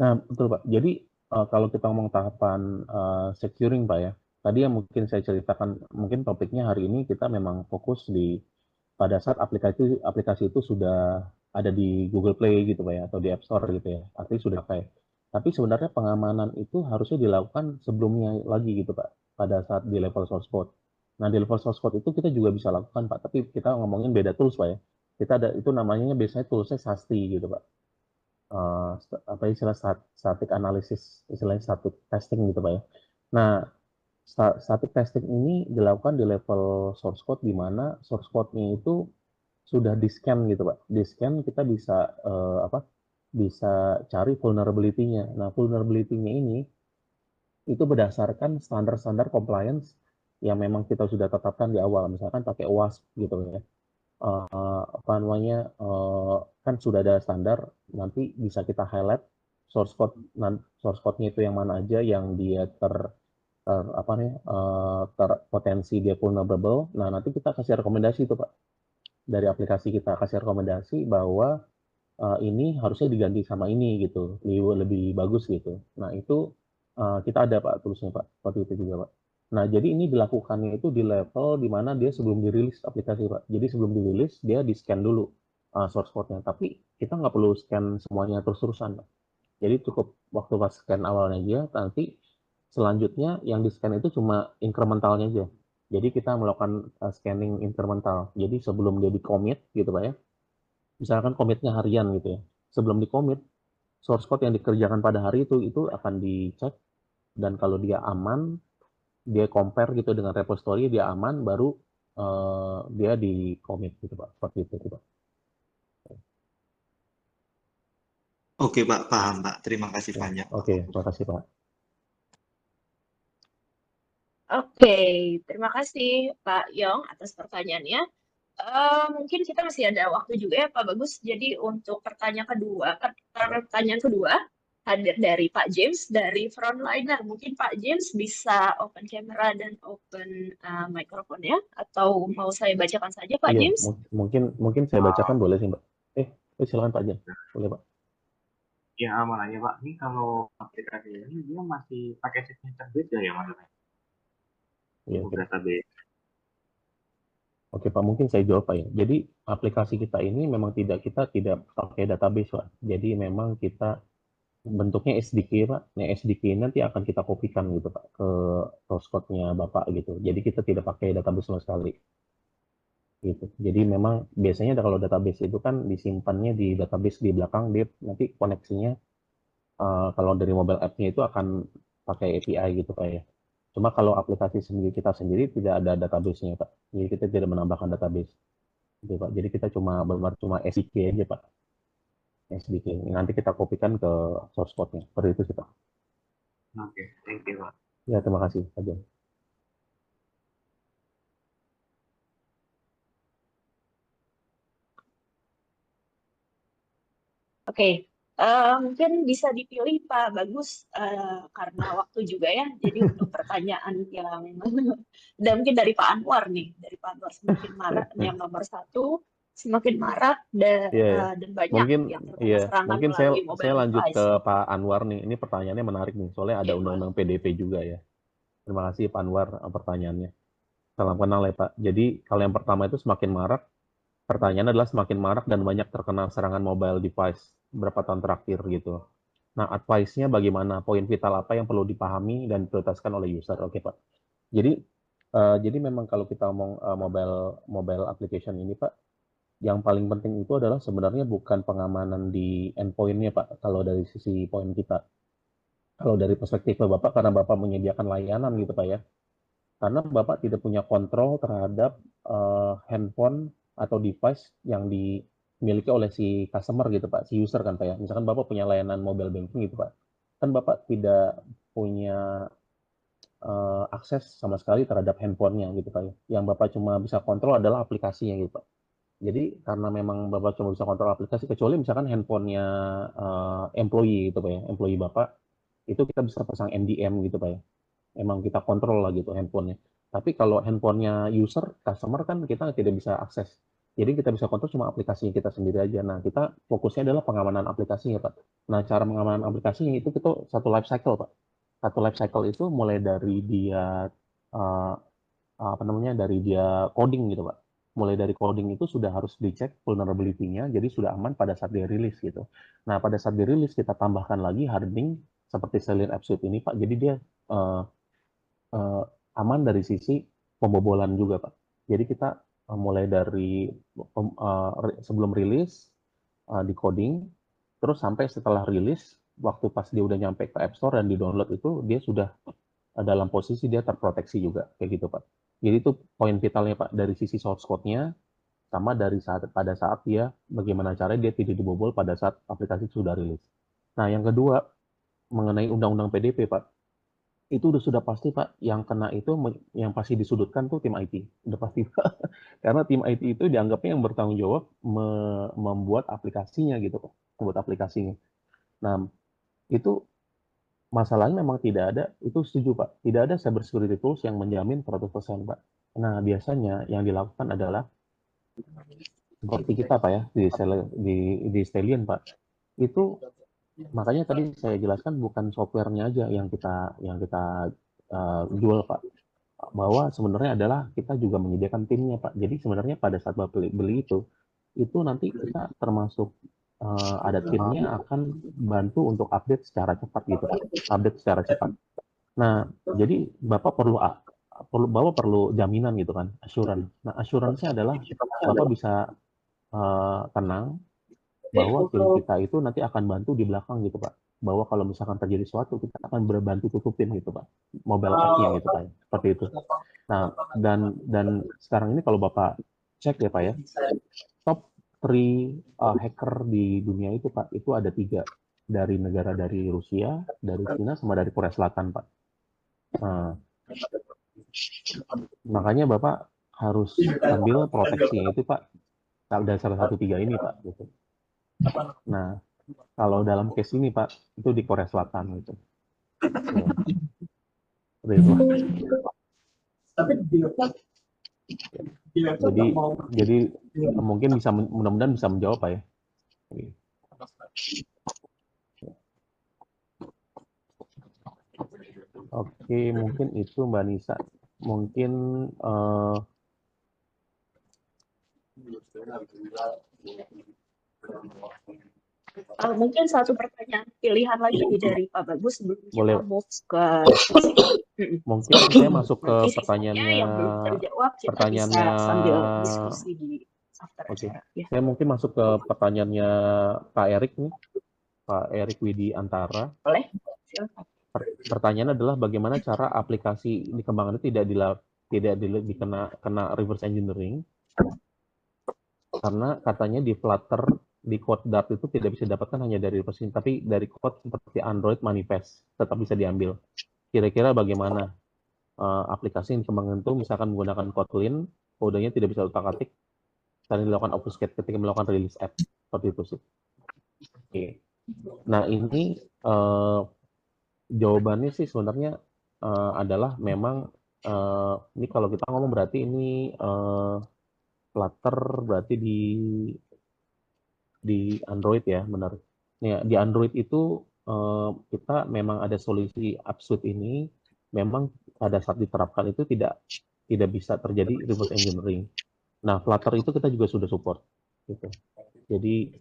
Nah, betul Pak. Jadi kalau kita ngomong tahapan securing Pak ya, tadi yang mungkin saya ceritakan, mungkin topiknya hari ini kita memang fokus di pada saat aplikasi itu sudah ada di Google Play gitu Pak ya, atau di App Store gitu ya, artinya sudah pakai. Tapi sebenarnya pengamanan itu harusnya dilakukan sebelumnya lagi gitu Pak, pada saat di level source code. Nah di level source code itu kita juga bisa lakukan Pak, tapi kita ngomongin beda tools Pak ya. Kita ada itu namanya biasanya toolsnya SAST gitu Pak. Apa istilah static analysis, istilahnya static testing gitu Pak ya. Nah, static testing ini dilakukan di level source code di mana source code-nya itu sudah di-scan gitu Pak. Di-scan kita bisa bisa cari vulnerability-nya. Nah, vulnerability-nya ini itu berdasarkan standar-standar compliance yang memang kita sudah tetapkan di awal, misalkan pakai OWASP gitu ya. Apa namanya, kan sudah ada standar, nanti bisa kita highlight source code-nya itu yang mana aja yang dia terpotensi dia vulnerable. Nah, nanti kita kasih rekomendasi itu Pak. Dari aplikasi kita kasih rekomendasi bahwa ini harusnya diganti sama ini gitu, lebih bagus gitu. Nah, itu kita ada Pak tulisnya Pak, seperti itu juga Pak. Nah, jadi ini dilakukannya itu di level di mana dia sebelum dirilis aplikasi Pak. Jadi sebelum dirilis dia di-scan dulu source code-nya, tapi kita nggak perlu scan semuanya terus-terusan Pak. Jadi cukup waktu pas scan awalnya aja, nanti selanjutnya yang di-scan itu cuma incrementalnya aja. Jadi kita melakukan scanning incremental. Jadi sebelum dia di-commit gitu Pak ya, misalkan komitnya harian gitu ya, sebelum di-commit, source code yang dikerjakan pada hari itu akan dicek, dan kalau dia aman, dia compare gitu dengan repository, dia aman, baru dia di-commit gitu Pak, seperti itu Pak. Oke Pak, paham Pak. Terima kasih banyak Pak. Oke, terima kasih Pak. Oke, terima kasih Pak Yong atas pertanyaannya. Mungkin kita masih ada waktu juga ya Pak Bagus. Jadi untuk pertanyaan kedua hadir dari Pak James dari Frontliner. Mungkin Pak James bisa open camera dan open microphone ya, atau mau saya bacakan saja Pak Iya, James? mungkin saya bacakan boleh sih Mbak. Silakan Pak James, boleh Pak. Ya, mau nanya Pak, ini kalau aplikasi ini dia masih pakai signature base ya maksudnya? Iya, Untuk database. Oke Pak, mungkin saya jawab Pak ya. Jadi aplikasi kita ini memang kita tidak pakai database Pak. Jadi memang kita bentuknya SDK Pak. Nah SDK nanti akan kita kopikan gitu Pak ke source code-nya Bapak gitu. Jadi kita tidak pakai database sama sekali. Gitu. Jadi memang biasanya kalau database itu kan disimpannya di database di belakang, dia nanti koneksinya kalau dari mobile app-nya itu akan pakai API gitu Pak ya. Cuma kalau aplikasi kita sendiri tidak ada database-nya Pak. Jadi kita tidak menambahkan database. Gitu, Pak. Jadi kita cuma SDK aja Pak. SDK. Nanti kita kopikan ke source code-nya. Seperti itu sih Pak. Oke, thank you Pak. Ya, terima kasih Pak Jon. Oke, mungkin bisa dipilih Pak Bagus karena waktu juga ya. Jadi untuk pertanyaan yang dan mungkin dari Pak Anwar nih, dari Pak Anwar semakin marak yang nomor 1, semakin marak dan banyak Mungkin yang terkena serangan mungkin melalui mobile saya lanjut device. ke Pak Anwar nih. Ini pertanyaannya menarik nih, soalnya ada Oke, Pak. undang-undang PDP juga ya. Terima kasih Pak Anwar pertanyaannya. Salam kenal ya Pak. Jadi kalau yang pertama itu semakin marak, pertanyaannya adalah semakin marak dan banyak terkena serangan mobile device berapa tahun terakhir gitu. Nah, advice-nya bagaimana? Poin vital apa yang perlu dipahami dan diprioritaskan oleh user? Oke Pak. Jadi memang kalau kita ngomong mobile application ini Pak, yang paling penting itu adalah sebenarnya bukan pengamanan di endpoint-nya Pak, kalau dari sisi poin kita. Kalau dari perspektif Bapak, karena Bapak menyediakan layanan gitu Pak ya, karena Bapak tidak punya kontrol terhadap handphone atau device yang dimiliki oleh si customer gitu Pak, si user kan Pak ya. Misalkan Bapak punya layanan mobile banking gitu Pak, kan Bapak tidak punya akses sama sekali terhadap handphonenya gitu Pak ya. Yang Bapak cuma bisa kontrol adalah aplikasinya gitu Pak. Jadi karena memang Bapak cuma bisa kontrol aplikasi, kecuali misalkan handphonenya employee gitu Pak ya, employee Bapak, itu kita bisa pasang MDM gitu Pak ya. Emang kita kontrol lah gitu handphonenya. Tapi kalau handphonenya user, customer kan kita tidak bisa akses. Jadi kita bisa kontrol cuma aplikasinya kita sendiri aja. Nah, kita fokusnya adalah pengamanan aplikasinya, Pak. Nah, cara pengamanan aplikasinya itu kita satu life cycle, Pak. Satu life cycle itu mulai dari dia dari dia coding gitu, Pak. Mulai dari coding itu sudah harus dicek vulnerability-nya, jadi sudah aman pada saat dia rilis gitu. Nah, pada saat dirilis kita tambahkan lagi hardening seperti Selenium App Suite ini, Pak. Jadi dia aman dari sisi pembobolan juga, Pak. Jadi kita mulai dari sebelum rilis di coding, terus sampai setelah rilis, waktu pas dia udah nyampe ke App Store dan di-download itu, dia sudah dalam posisi dia terproteksi juga, kayak gitu, Pak. Jadi itu poin vitalnya, Pak, dari sisi source code-nya, sama dari pada saat dia, bagaimana caranya dia tidak dibobol pada saat aplikasi sudah rilis. Nah, yang kedua, mengenai undang-undang PDP, Pak. Itu sudah pasti, Pak, yang kena itu, yang pasti disudutkan tuh tim IT. Udah pasti, Pak. Karena tim IT itu dianggapnya yang bertanggung jawab membuat aplikasinya gitu, Pak. Membuat aplikasinya. Nah, itu masalahnya memang tidak ada, itu setuju, Pak. Tidak ada cyber security tools yang menjamin 100%, Pak. Nah, biasanya yang dilakukan adalah seperti kita, Pak, ya, di Stellium, Pak. Itu makanya tadi saya jelaskan bukan softwarenya aja yang kita jual, Pak. Bahwa sebenarnya adalah kita juga menyediakan timnya, Pak. Jadi sebenarnya pada saat Bapak beli itu nanti kita termasuk ada timnya akan bantu untuk update secara cepat gitu, Pak. Update secara cepat. Nah, jadi Bapak perlu jaminan gitu kan, assurance. Nah, assurance-nya adalah Bapak bisa tenang bahwa tim kita itu nanti akan bantu di belakang gitu, Pak. Bahwa kalau misalkan terjadi sesuatu, kita akan berbantu tutupin gitu, Pak. Mobile app-nya gitu, Pak. Seperti itu. Nah, dan sekarang ini kalau Bapak cek ya, Pak, ya, top 3 hacker di dunia itu, Pak, itu ada 3. Dari negara dari Rusia, dari Cina, sama dari Korea Selatan, Pak. Nah, makanya Bapak harus ambil proteksinya itu, Pak, dari salah satu 3 ini, Pak. Gitu. Nah, kalau dalam case ini, Pak, itu di Korea Selatan gitu. Ya. Jadi mungkin mudah-mudahan bisa menjawab, Pak, ya. Oke, mungkin itu Mbak Nisa. Mungkin mungkin satu pertanyaan pilihan lagi dari Pak Bagus sebelum boleh. kita move ke mungkin saya masuk ke pertanyaannya yang belum terjawab, kita bisa sambil diskusi di after acara. Ya. Saya mungkin masuk ke pertanyaannya Pak Erik nih, Pak Erik Widi Antara. Boleh, silakan. Pertanyaannya adalah bagaimana cara aplikasi dikembangkan itu tidak dikena reverse engineering, karena katanya di Flutter, di code Dart itu tidak bisa didapatkan hanya dari reverse engineering, tapi dari code seperti Android Manifest tetap bisa diambil. Kira-kira bagaimana aplikasi yang dikembangkan itu misalkan menggunakan Kotlin, kodenya tidak bisa utak-atik, dan dilakukan obfuscate ketika melakukan release app, seperti itu sih. Oke. Nah, ini jawabannya sih sebenarnya adalah memang ini kalau kita ngomong berarti ini Flutter berarti di Android ya, benar. Ya, di Android itu kita memang ada solusi App Suite ini, memang pada saat diterapkan itu tidak bisa terjadi reverse engineering. Nah, Flutter itu kita juga sudah support. Gitu. Jadi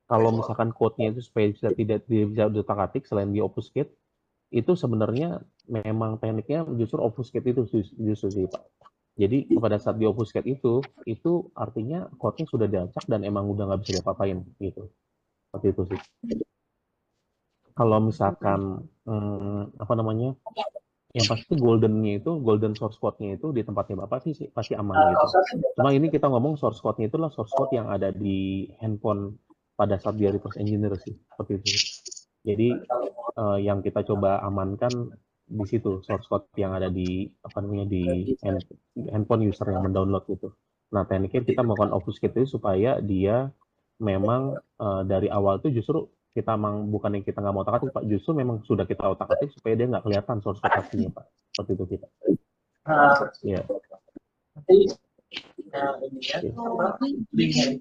kalau misalkan code-nya itu supaya tidak bisa diutak-atik selain di obfuscate, itu sebenarnya memang tekniknya justru obfuscate itu justru sih, Pak. Jadi pada saat di obfuscate itu artinya code-nya sudah diacak dan emang udah nggak bisa diapa-apain gitu. Seperti itu sih. Kalau misalkan yang pasti golden source code-nya itu di tempatnya Bapak sih pasti aman gitu. Cuma ini kita ngomong source code-nya itulah source code yang ada di handphone pada saat dia reverse engineer sih, seperti itu. Jadi yang kita coba amankan di situ source code yang ada di handphone user yang mendownload gitu. Nah, tekniknya kita melakukan obfuscate itu supaya dia memang dari awal itu justru kita bukan yang kita nggak mau otak-atik, Pak, justru memang sudah kita otak-atik supaya dia nggak kelihatan source code aslinya, Pak. Seperti itu kita. Ya.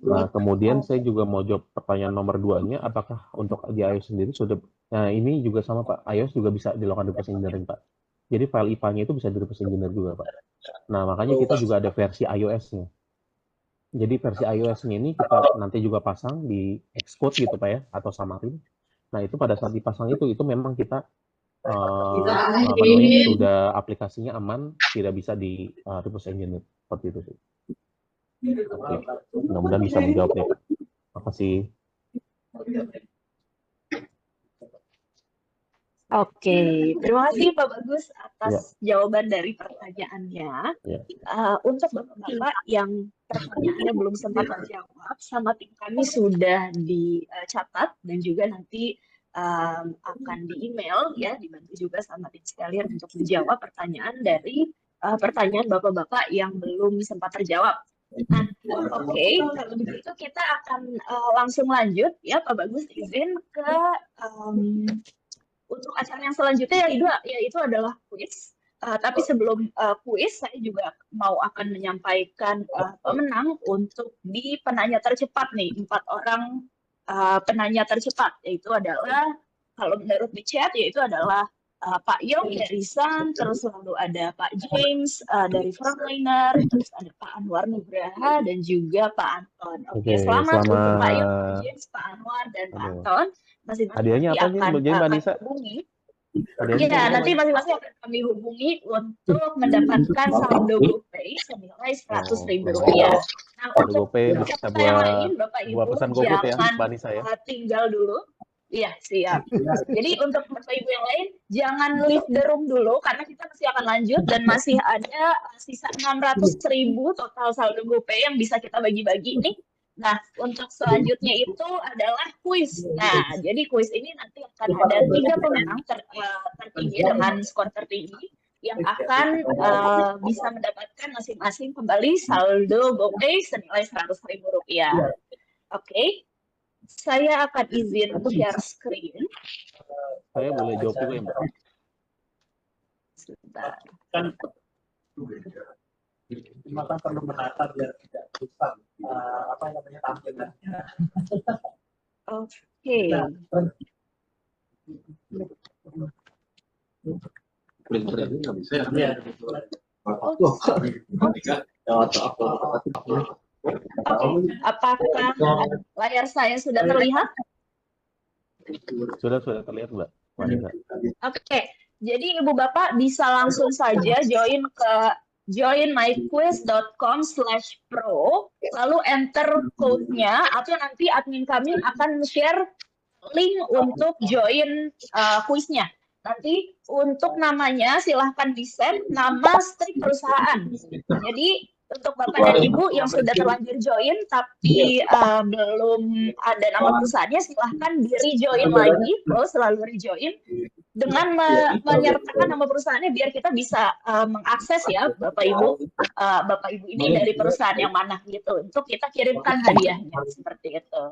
Nah, kemudian saya juga mau jawab pertanyaan nomor 2-nya, apakah untuk di iOS sendiri sudah, nah ini juga sama Pak, iOS juga bisa dilakukan reverse engineering Pak. Jadi file IPA-nya itu bisa di reverse engineer juga Pak. Nah, makanya kita juga ada versi iOS-nya. Jadi versi iOS-nya ini kita nanti juga pasang di Xcode gitu Pak ya, atau Xamarin. Nah, itu pada saat dipasang itu memang kita sudah aplikasinya aman, tidak bisa di reverse engineer seperti itu sih. Oke, mudah-mudahan bisa menjawab nih Pak. Makasih. Oke, terima kasih Pak Bagus atas jawaban dari pertanyaannya. Ya. Untuk Bapak-Bapak yang pertanyaannya belum sempat terjawab, sama tim kami sudah dicatat dan juga nanti akan di email ya, dibantu juga sama tim sekalian untuk menjawab pertanyaan dari pertanyaan Bapak-Bapak yang belum sempat terjawab. Nah, oke, kalau begitu kita akan langsung lanjut ya, Pak Bagus izin ke untuk acara yang selanjutnya yaitu adalah kuis. Tapi sebelum kuis, saya juga akan menyampaikan pemenang untuk di penanya tercepat nih, 4 orang penanya tercepat, yaitu adalah kalau menurut di chat yaitu adalah Pak Yong dari Sun, terus lalu ada Pak James dari Frontliner, terus ada Pak Anwar Nugraha dan juga Pak Anton. Oke, selamat untuk Pak Yong, Pak James, Pak Anwar dan Pak Anton. Masing-masing Hadiahnya apa nih, Mbak Nisa? Hubungi. Ya, nanti masing-masing akan kami hubungi untuk mendapatkan saldo GoPay senilai Rp100.000. Nah, untuk peserta yang lain, Bapak Ibu jangan tinggal dulu. Iya, siap. Jadi untuk Bapak Ibu yang lain, jangan leave the room dulu, karena kita masih akan lanjut dan masih ada sisa 600.000 total saldo GoPay yang bisa kita bagi-bagi nih. Nah, untuk selanjutnya itu adalah kuis. Nah, jadi kuis ini nanti akan ada 3 pemenang tertinggi dengan skor tertinggi yang akan bisa mendapatkan masing-masing kembali saldo GoPay senilai Rp100.000. Oke. Saya akan izin share screen. Saya boleh jawab juga ya, Mbak? Sebentar. Maka perlu menata biar tidak susah tampilannya. Oke. Printernya nggak bisa ya? Oke, apakah layar saya sudah terlihat? Sudah terlihat, Mbak. Oke, jadi Ibu Bapak bisa langsung saja join ke joinmyquiz.com/pro, lalu enter code-nya, atau nanti admin kami akan share link untuk join kuisnya. Nanti untuk namanya silahkan di-set nama strip perusahaan. Jadi untuk Bapak dan Ibu yang sudah terlanjur join tapi belum ada nama perusahaannya, silahkan di-rejoin lagi, terus selalu rejoin dengan menyertakan nama perusahaannya biar kita bisa mengakses ya Bapak Ibu ini dari perusahaan yang mana gitu untuk kita kirimkan hadiahnya seperti itu.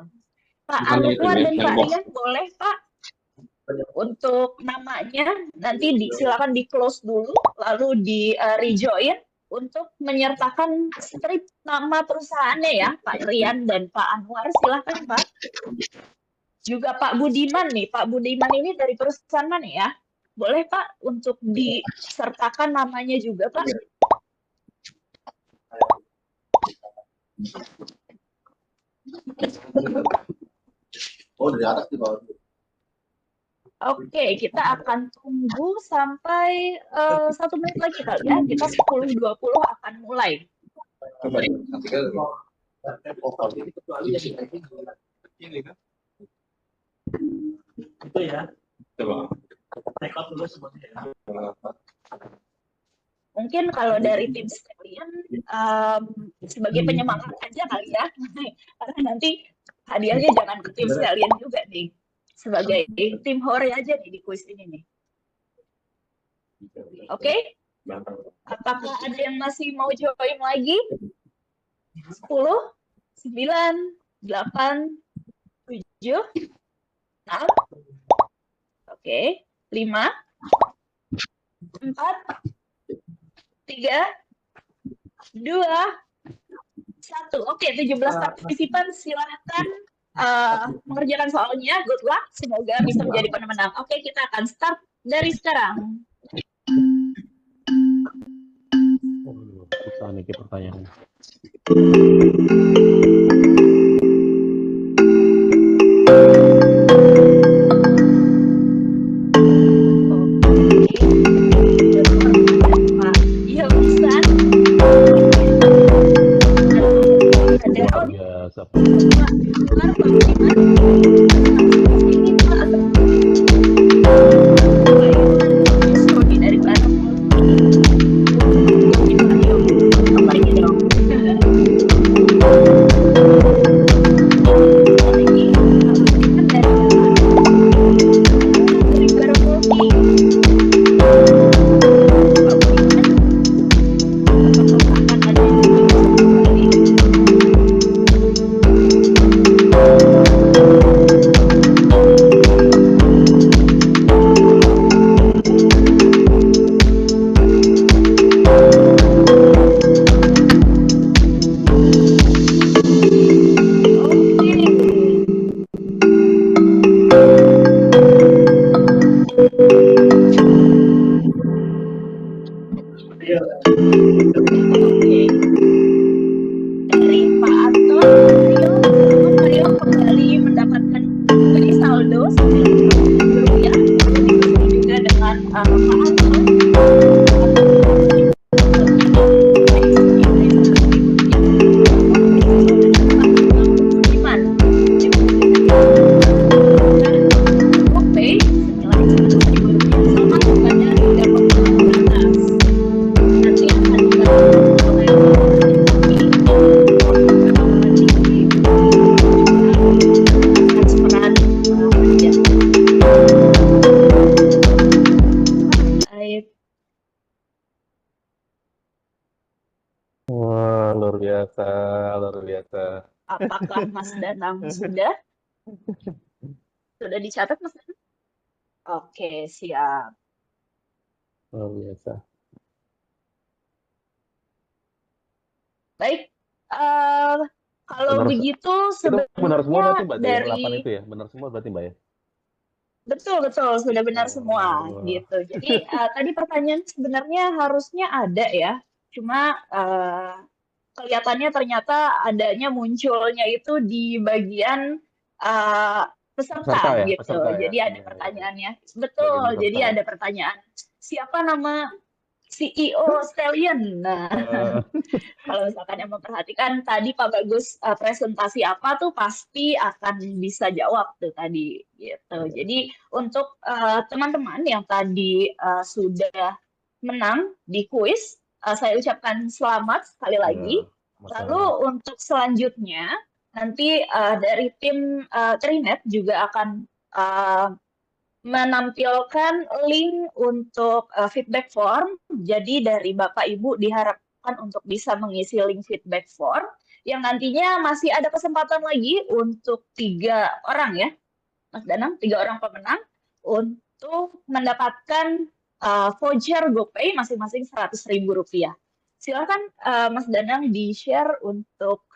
Pak Anwar dan Pak Rian boleh Pak untuk namanya nanti silakan di close dulu lalu di rejoin untuk menyertakan strip nama perusahaannya ya Pak Rian dan Pak Anwar, silakan Pak. Juga Pak Budiman nih, Pak Budiman ini dari perusahaan mana ya? Boleh Pak untuk disertakan namanya juga Pak? Oh, dari atas di bawah. Oke, kita akan tunggu sampai 1 menit lagi kali ya. Kita 10.20 akan mulai. Itu ya. Record dulu semuanya. Mungkin kalau dari tim sekalian sebagai penyemangat aja kali ya. Karena nanti hadiahnya jangan ke tim sekalian juga nih. Sebagai tim hore aja nih di kuis ini nih. Oke? Apakah ada yang masih mau join lagi? 10, 9, 8, 7, 6. Oke, 5, 4, 3, 2, 1. Oke, 17 partisipan silahkan mengerjakan soalnya. Good luck, semoga bisa menjadi pemenang. Oke, kita akan start dari sekarang. Susah nih pertanyaannya. Luar biasa. Wah, luar biasa, luar biasa. Apakah Mas Danang sudah? Sudah dicatat, Mas Danang? Oke, siap. Luar biasa. Baik, kalau Benar, begitu itu benar semua berarti sebenarnya Mbak dari 8 itu ya? Benar semua berarti Mbak ya? betul sudah benar semua Oh. gitu. Jadi tadi pertanyaan sebenarnya harusnya ada ya, cuma kelihatannya ternyata adanya munculnya itu di bagian peserta ya? gitu. Peserta ya? Jadi ada Iya, pertanyaannya, Bagian betul. peserta Jadi ya? ada pertanyaan, siapa nama CEO Stallion? Nah, kalau misalkan yang memperhatikan tadi Pak Bagus presentasi apa tuh pasti akan bisa jawab tuh tadi gitu. Jadi untuk teman-teman yang tadi sudah menang di kuis, saya ucapkan selamat sekali lagi. Lalu untuk selanjutnya nanti dari tim Trinet juga akan menampilkan link untuk feedback form. Jadi dari Bapak Ibu diharapkan untuk bisa mengisi link feedback form yang nantinya masih ada kesempatan lagi untuk 3 orang ya, Mas Danang, 3 orang pemenang untuk mendapatkan voucher GoPay masing-masing Rp100.000. Silakan Mas Danang di-share untuk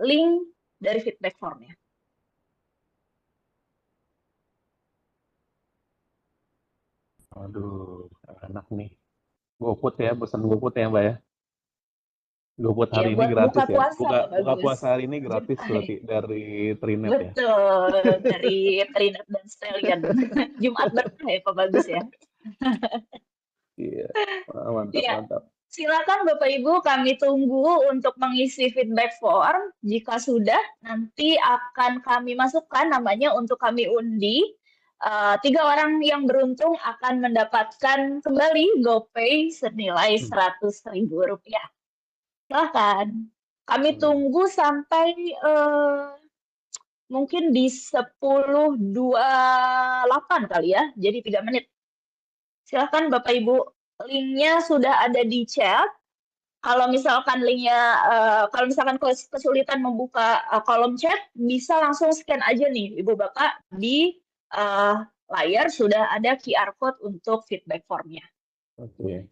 link dari feedback formnya. Aduh, enak nih. GoFood ya, pesan GoFood ya Mbak ya? GoFood hari Ya, ini buat gratis buka ya? puasa, Pak Buka Bagus. puasa hari ini gratis berarti dari Trinet ya? Betul, dari Trinet dan Stallion. Jumat berkah ya Pak Bagus ya. Iya, mantap, Iya. mantap. Silakan Bapak Ibu, kami tunggu untuk mengisi feedback form. Jika sudah, nanti akan kami masukkan namanya untuk kami undi. 3 orang yang beruntung akan mendapatkan kembali GoPay senilai Rp100.000. Silakan. Kami tunggu sampai mungkin di 10.28 kali ya, jadi 3 menit. Silakan Bapak Ibu, linknya sudah ada di chat. Kalau misalkan linknya, kalau misalkan kesulitan membuka kolom chat, bisa langsung scan aja nih Ibu Bapak di layar sudah ada QR code untuk feedback formnya. Oke.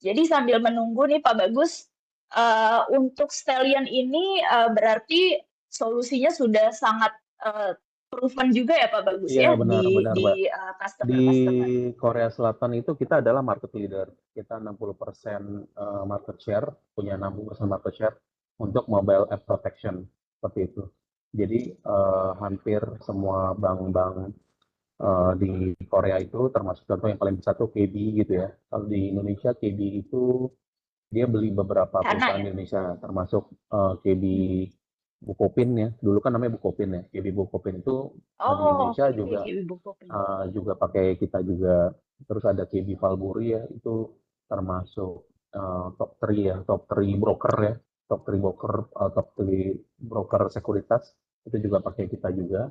Jadi sambil menunggu nih Pak Bagus, untuk Stellion ini berarti solusinya sudah sangat proven juga ya Pak Bagus Iya, ya benar, Mbak. di Di customer-customer. Korea Selatan itu kita adalah market leader. Kita 60% market share, punya 60% market share untuk mobile app protection, seperti itu. Jadi hampir semua bank-bank di Korea itu, termasuk contoh yang paling besar tuh KB gitu ya. Kalau di Indonesia KB itu dia beli beberapa Hana perusahaan ya? di Indonesia, termasuk KB Bukopin ya. Dulu kan namanya Bukopin ya. KB Bukopin itu di Oh, Indonesia oke, juga KB Bukopin. juga pakai kita juga. Terus ada KB Valburi ya, itu termasuk top 3 ya, top 3 broker ya, top 3 broker, top 3 broker sekuritas itu juga pakai kita juga.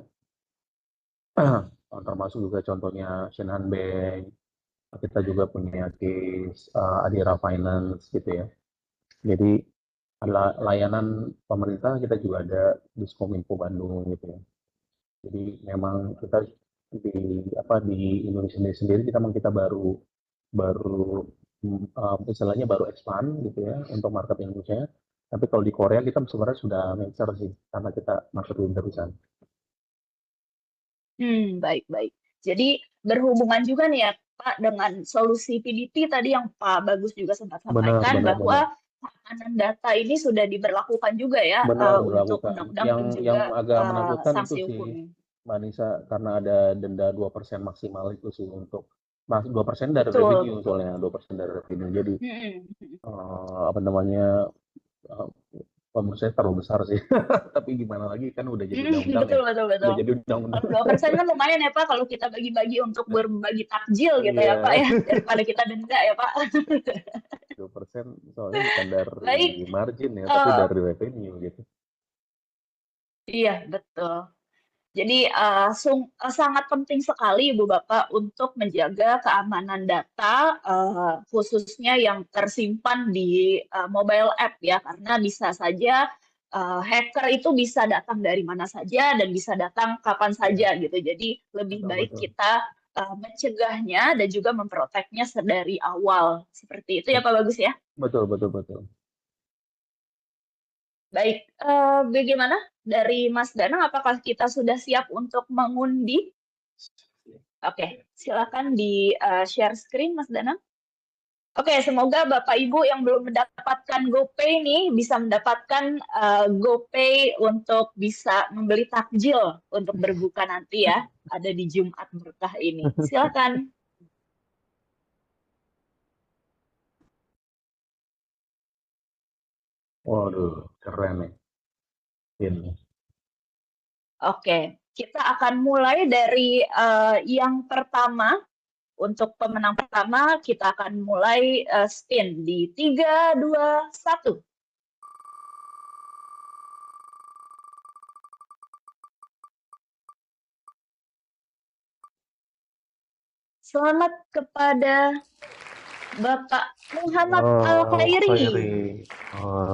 Termasuk juga contohnya Shinhan Bank, kita juga punya case Adira Finance gitu ya. Jadi layanan pemerintah kita juga ada Diskominfo Bandung gitu ya. Jadi memang kita di Indonesia sendiri kita baru istilahnya baru expand gitu ya untuk market Indonesia. Tapi kalau di Korea kita sebenarnya sudah mature sih karena kita market leader di sana. Baik. Jadi berhubungan juga nih ya Pak dengan solusi PDP tadi yang Pak Bagus juga sempat sampaikan bahwa keamanan data ini sudah diberlakukan juga ya untuk Berlakukan. undang-undang dan juga Yang agak menakutkan itu sanksi sih, hukumnya. Mbak Nisa, karena ada denda 2% maksimal itu sih untuk 2% dari Betul, revenue betul. soalnya 2% dari revenue. Jadi Mm-mm. menurut saya terlalu besar sih. Tapi gimana lagi kan udah jadi undang-undang Betul. ya. Udah jadi undang-undang. Kalau 2% kan lumayan ya Pak kalau kita bagi-bagi untuk berbagi takjil gitu ya Iya. Pak ya daripada kita denda ya Pak. 2% soalnya bukan dari Baik. margin ya, tapi dari revenue gitu. Iya, betul. Jadi sangat penting sekali Ibu Bapak untuk menjaga keamanan data khususnya yang tersimpan di mobile app ya karena bisa saja hacker itu bisa datang dari mana saja dan bisa datang kapan saja gitu. Jadi lebih baik kita mencegahnya dan juga memproteknya dari awal. Seperti itu ya Pak Bagus ya? Betul. Baik, bagaimana dari Mas Danang? Apakah kita sudah siap untuk mengundi? Oke, silakan di share screen, Mas Danang. Oke, semoga Bapak Ibu yang belum mendapatkan GoPay nih bisa mendapatkan GoPay untuk bisa membeli takjil untuk berbuka nanti ya. Ada di Jumat Berkah ini. Silakan. Waduh, keren nih. Ini. Oke, kita akan mulai dari yang pertama. Untuk pemenang pertama, kita akan mulai spin di 3, 2, 1. Selamat kepada Bapak Muhammad Al-Khairi.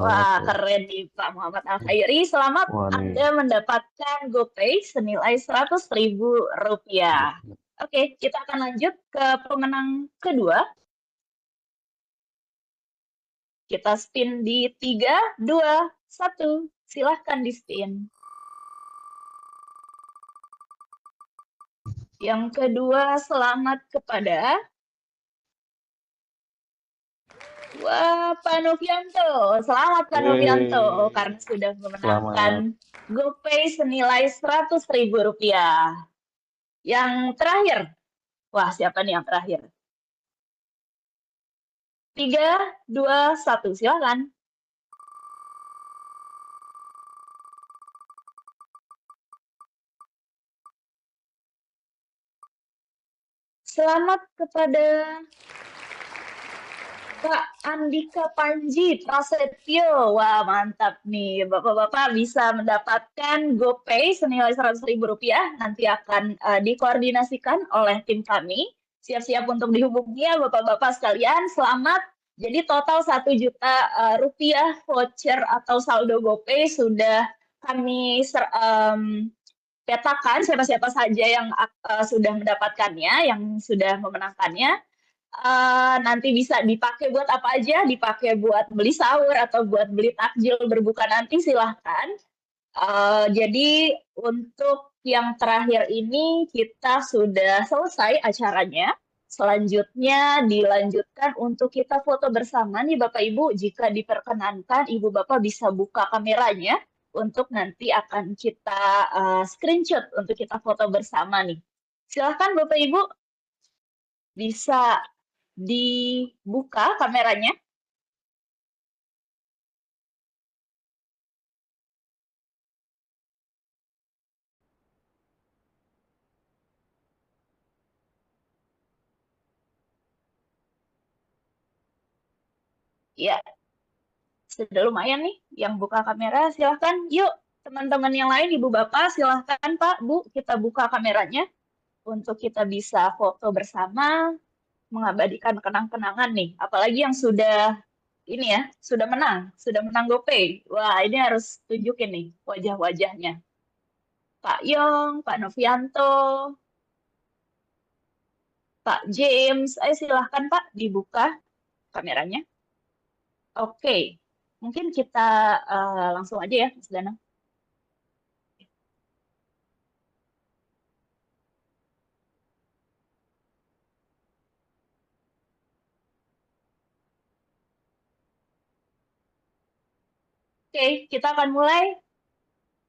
Wah, keren nih Pak Muhammad Al-Khairi. Selamat Anda mendapatkan GoPay senilai Rp100.000. Oke, kita akan lanjut ke pemenang kedua. Kita spin di 3, 2, 1. Silahkan di spin. Yang kedua, selamat kepada Pak Novianto. Selamat Pak Novianto karena sudah memenangkan GoPay senilai Rp100.000. Yang terakhir. Wah, siapa nih yang terakhir? 3, 2, 1. Silakan. Selamat kepada Pak Andika Panji Prasetyo. Wah, mantap nih. Bapak-bapak bisa mendapatkan GoPay senilai Rp100.000. Nanti akan dikoordinasikan oleh tim kami. Siap-siap untuk dihubungi ya Bapak-bapak sekalian. Selamat. Jadi total Rp1 juta voucher atau saldo GoPay sudah kami petakan siapa-siapa saja yang sudah mendapatkannya, yang sudah memenangkannya. nanti bisa dipakai buat apa aja, dipakai buat beli sahur atau buat beli takjil berbuka nanti silahkan. Jadi untuk yang terakhir ini kita sudah selesai acaranya. Selanjutnya dilanjutkan untuk kita foto bersama nih Bapak Ibu. Jika diperkenankan Ibu Bapak bisa buka kameranya untuk nanti akan kita screenshot untuk kita foto bersama nih. Silahkan Bapak Ibu bisa dibuka kameranya. Ya, sudah lumayan nih yang buka kamera. Silahkan, yuk teman-teman yang lain, Ibu Bapak, silahkan Pak, Bu, kita buka kameranya untuk kita bisa foto bersama, mengabadikan kenang-kenangan nih. Apalagi yang sudah ini ya, sudah menang GoPay. Wah, ini harus tunjukin nih wajah-wajahnya. Pak Yong, Pak Novianto, Pak James, ayo silahkan Pak dibuka kameranya. Oke, mungkin kita langsung aja ya, Mas Danang. Oke, kita akan mulai.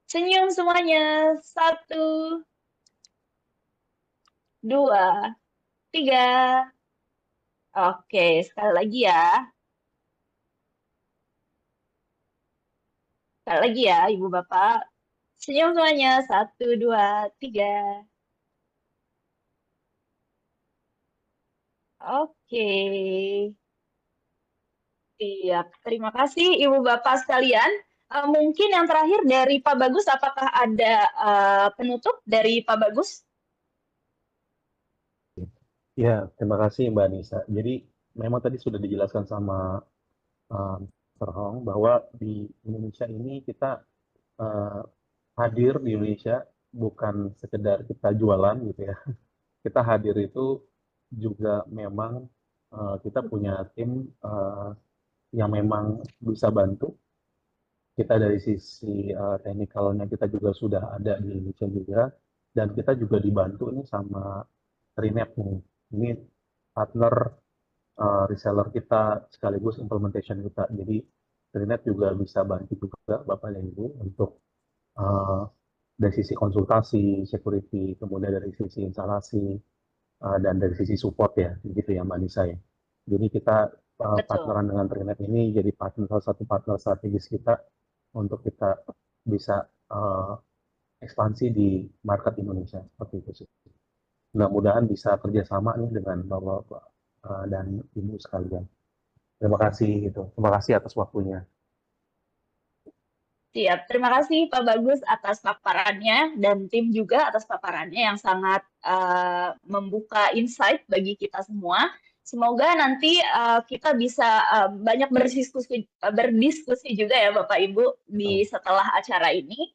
Senyum semuanya. 1, 2, 3. Oke, sekali lagi ya. Sekali lagi ya, Ibu Bapak. Senyum semuanya. 1, 2, 3. Oke. Siap. Terima kasih Ibu Bapak sekalian. Mungkin yang terakhir dari Pak Bagus, apakah ada penutup dari Pak Bagus? Ya, terima kasih Mbak Nisa. Jadi memang tadi sudah dijelaskan sama Mr. Hong bahwa di Indonesia ini kita hadir di Indonesia bukan sekedar kita jualan gitu ya. Kita hadir itu juga memang kita punya tim yang memang bisa bantu. Kita dari sisi teknikalnya kita juga sudah ada di Indonesia juga, dan kita juga dibantu ini sama Trinet nih. Ini partner reseller kita sekaligus implementation kita. Jadi Trinet juga bisa bantu juga Bapak dan Ibu untuk dari sisi konsultasi, security, kemudian dari sisi instalasi, dan dari sisi support ya, begitu ya Mbak Nisa ya. Jadi kita partneran dengan Trinet ini jadi salah satu partner strategis kita untuk kita bisa ekspansi di market Indonesia, seperti itu sih. Mudah-mudahan bisa kerjasama nih dengan Bapak dan Ibu sekalian. Terima kasih gitu. Terima kasih atas waktunya. Siap, terima kasih Pak Bagus atas paparannya dan tim juga atas paparannya yang sangat membuka insight bagi kita semua. Semoga nanti kita bisa banyak berdiskusi juga ya Bapak Ibu di setelah acara ini.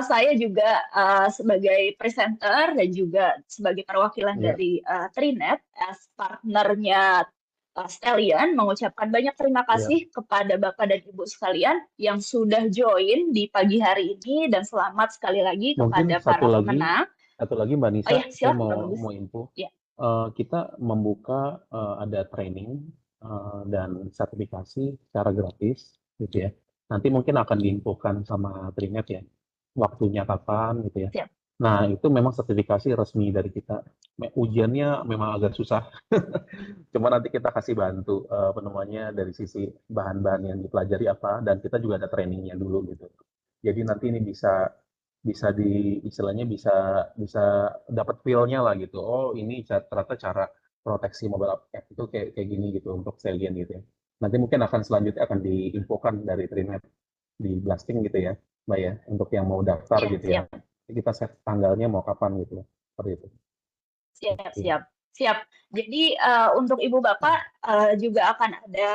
Saya juga sebagai presenter dan juga sebagai perwakilan dari Trinet as partnernya sekalian mengucapkan banyak terima kasih kepada Bapak dan Ibu sekalian yang sudah join di pagi hari ini, dan selamat sekali lagi kepada para pemenang. Satu lagi Mbak Nisa, saya mau info. Ya. Kita membuka ada training dan sertifikasi secara gratis gitu ya. Nanti mungkin akan diinfokan sama Trinet ya, waktunya kapan gitu ya. Siap. Nah, itu memang sertifikasi resmi dari kita. Ujiannya memang agak susah. Cuma nanti kita kasih bantu penemuannya dari sisi bahan-bahan yang dipelajari apa, dan kita juga ada trainingnya dulu gitu. Jadi nanti ini bisa istilahnya bisa dapat feel-nya lah gitu. Oh, ini ternyata cara proteksi mobile app itu kayak gini gitu untuk salient gitu ya. Nanti mungkin selanjutnya akan diinfokan dari Trinet di blasting gitu ya, Mbak ya, untuk yang mau daftar gitu ya. Kita set tanggalnya mau kapan gitu, seperti itu. Siap. Jadi untuk Ibu Bapak juga akan ada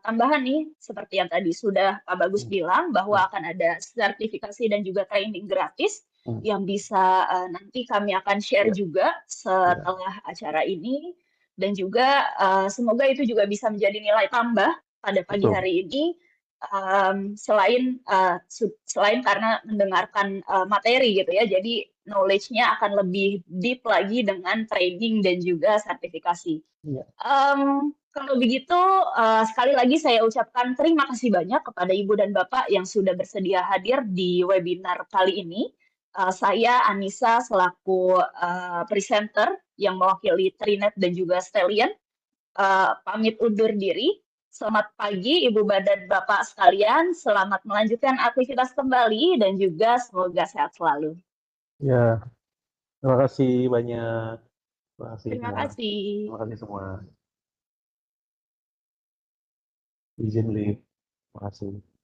tambahan nih, seperti yang tadi sudah Pak Bagus bilang bahwa akan ada sertifikasi dan juga training gratis yang bisa nanti kami akan share juga setelah acara ini. dan juga semoga itu juga bisa menjadi nilai tambah pada pagi Betul. hari ini, selain karena mendengarkan materi gitu ya, jadi knowledge-nya akan lebih deep lagi dengan training dan juga sertifikasi. Iya. Kalau begitu, sekali lagi saya ucapkan terima kasih banyak kepada Ibu dan Bapak yang sudah bersedia hadir di webinar kali ini. Saya Anissa selaku presenter yang mewakili Trinet dan juga Stellian, pamit undur diri. Selamat pagi Ibu dan Bapak sekalian, selamat melanjutkan aktivitas kembali dan juga semoga sehat selalu. Ya, terima kasih banyak. Terima kasih Terima semua. kasih. Terima kasih semua. Izin live. Terima kasih.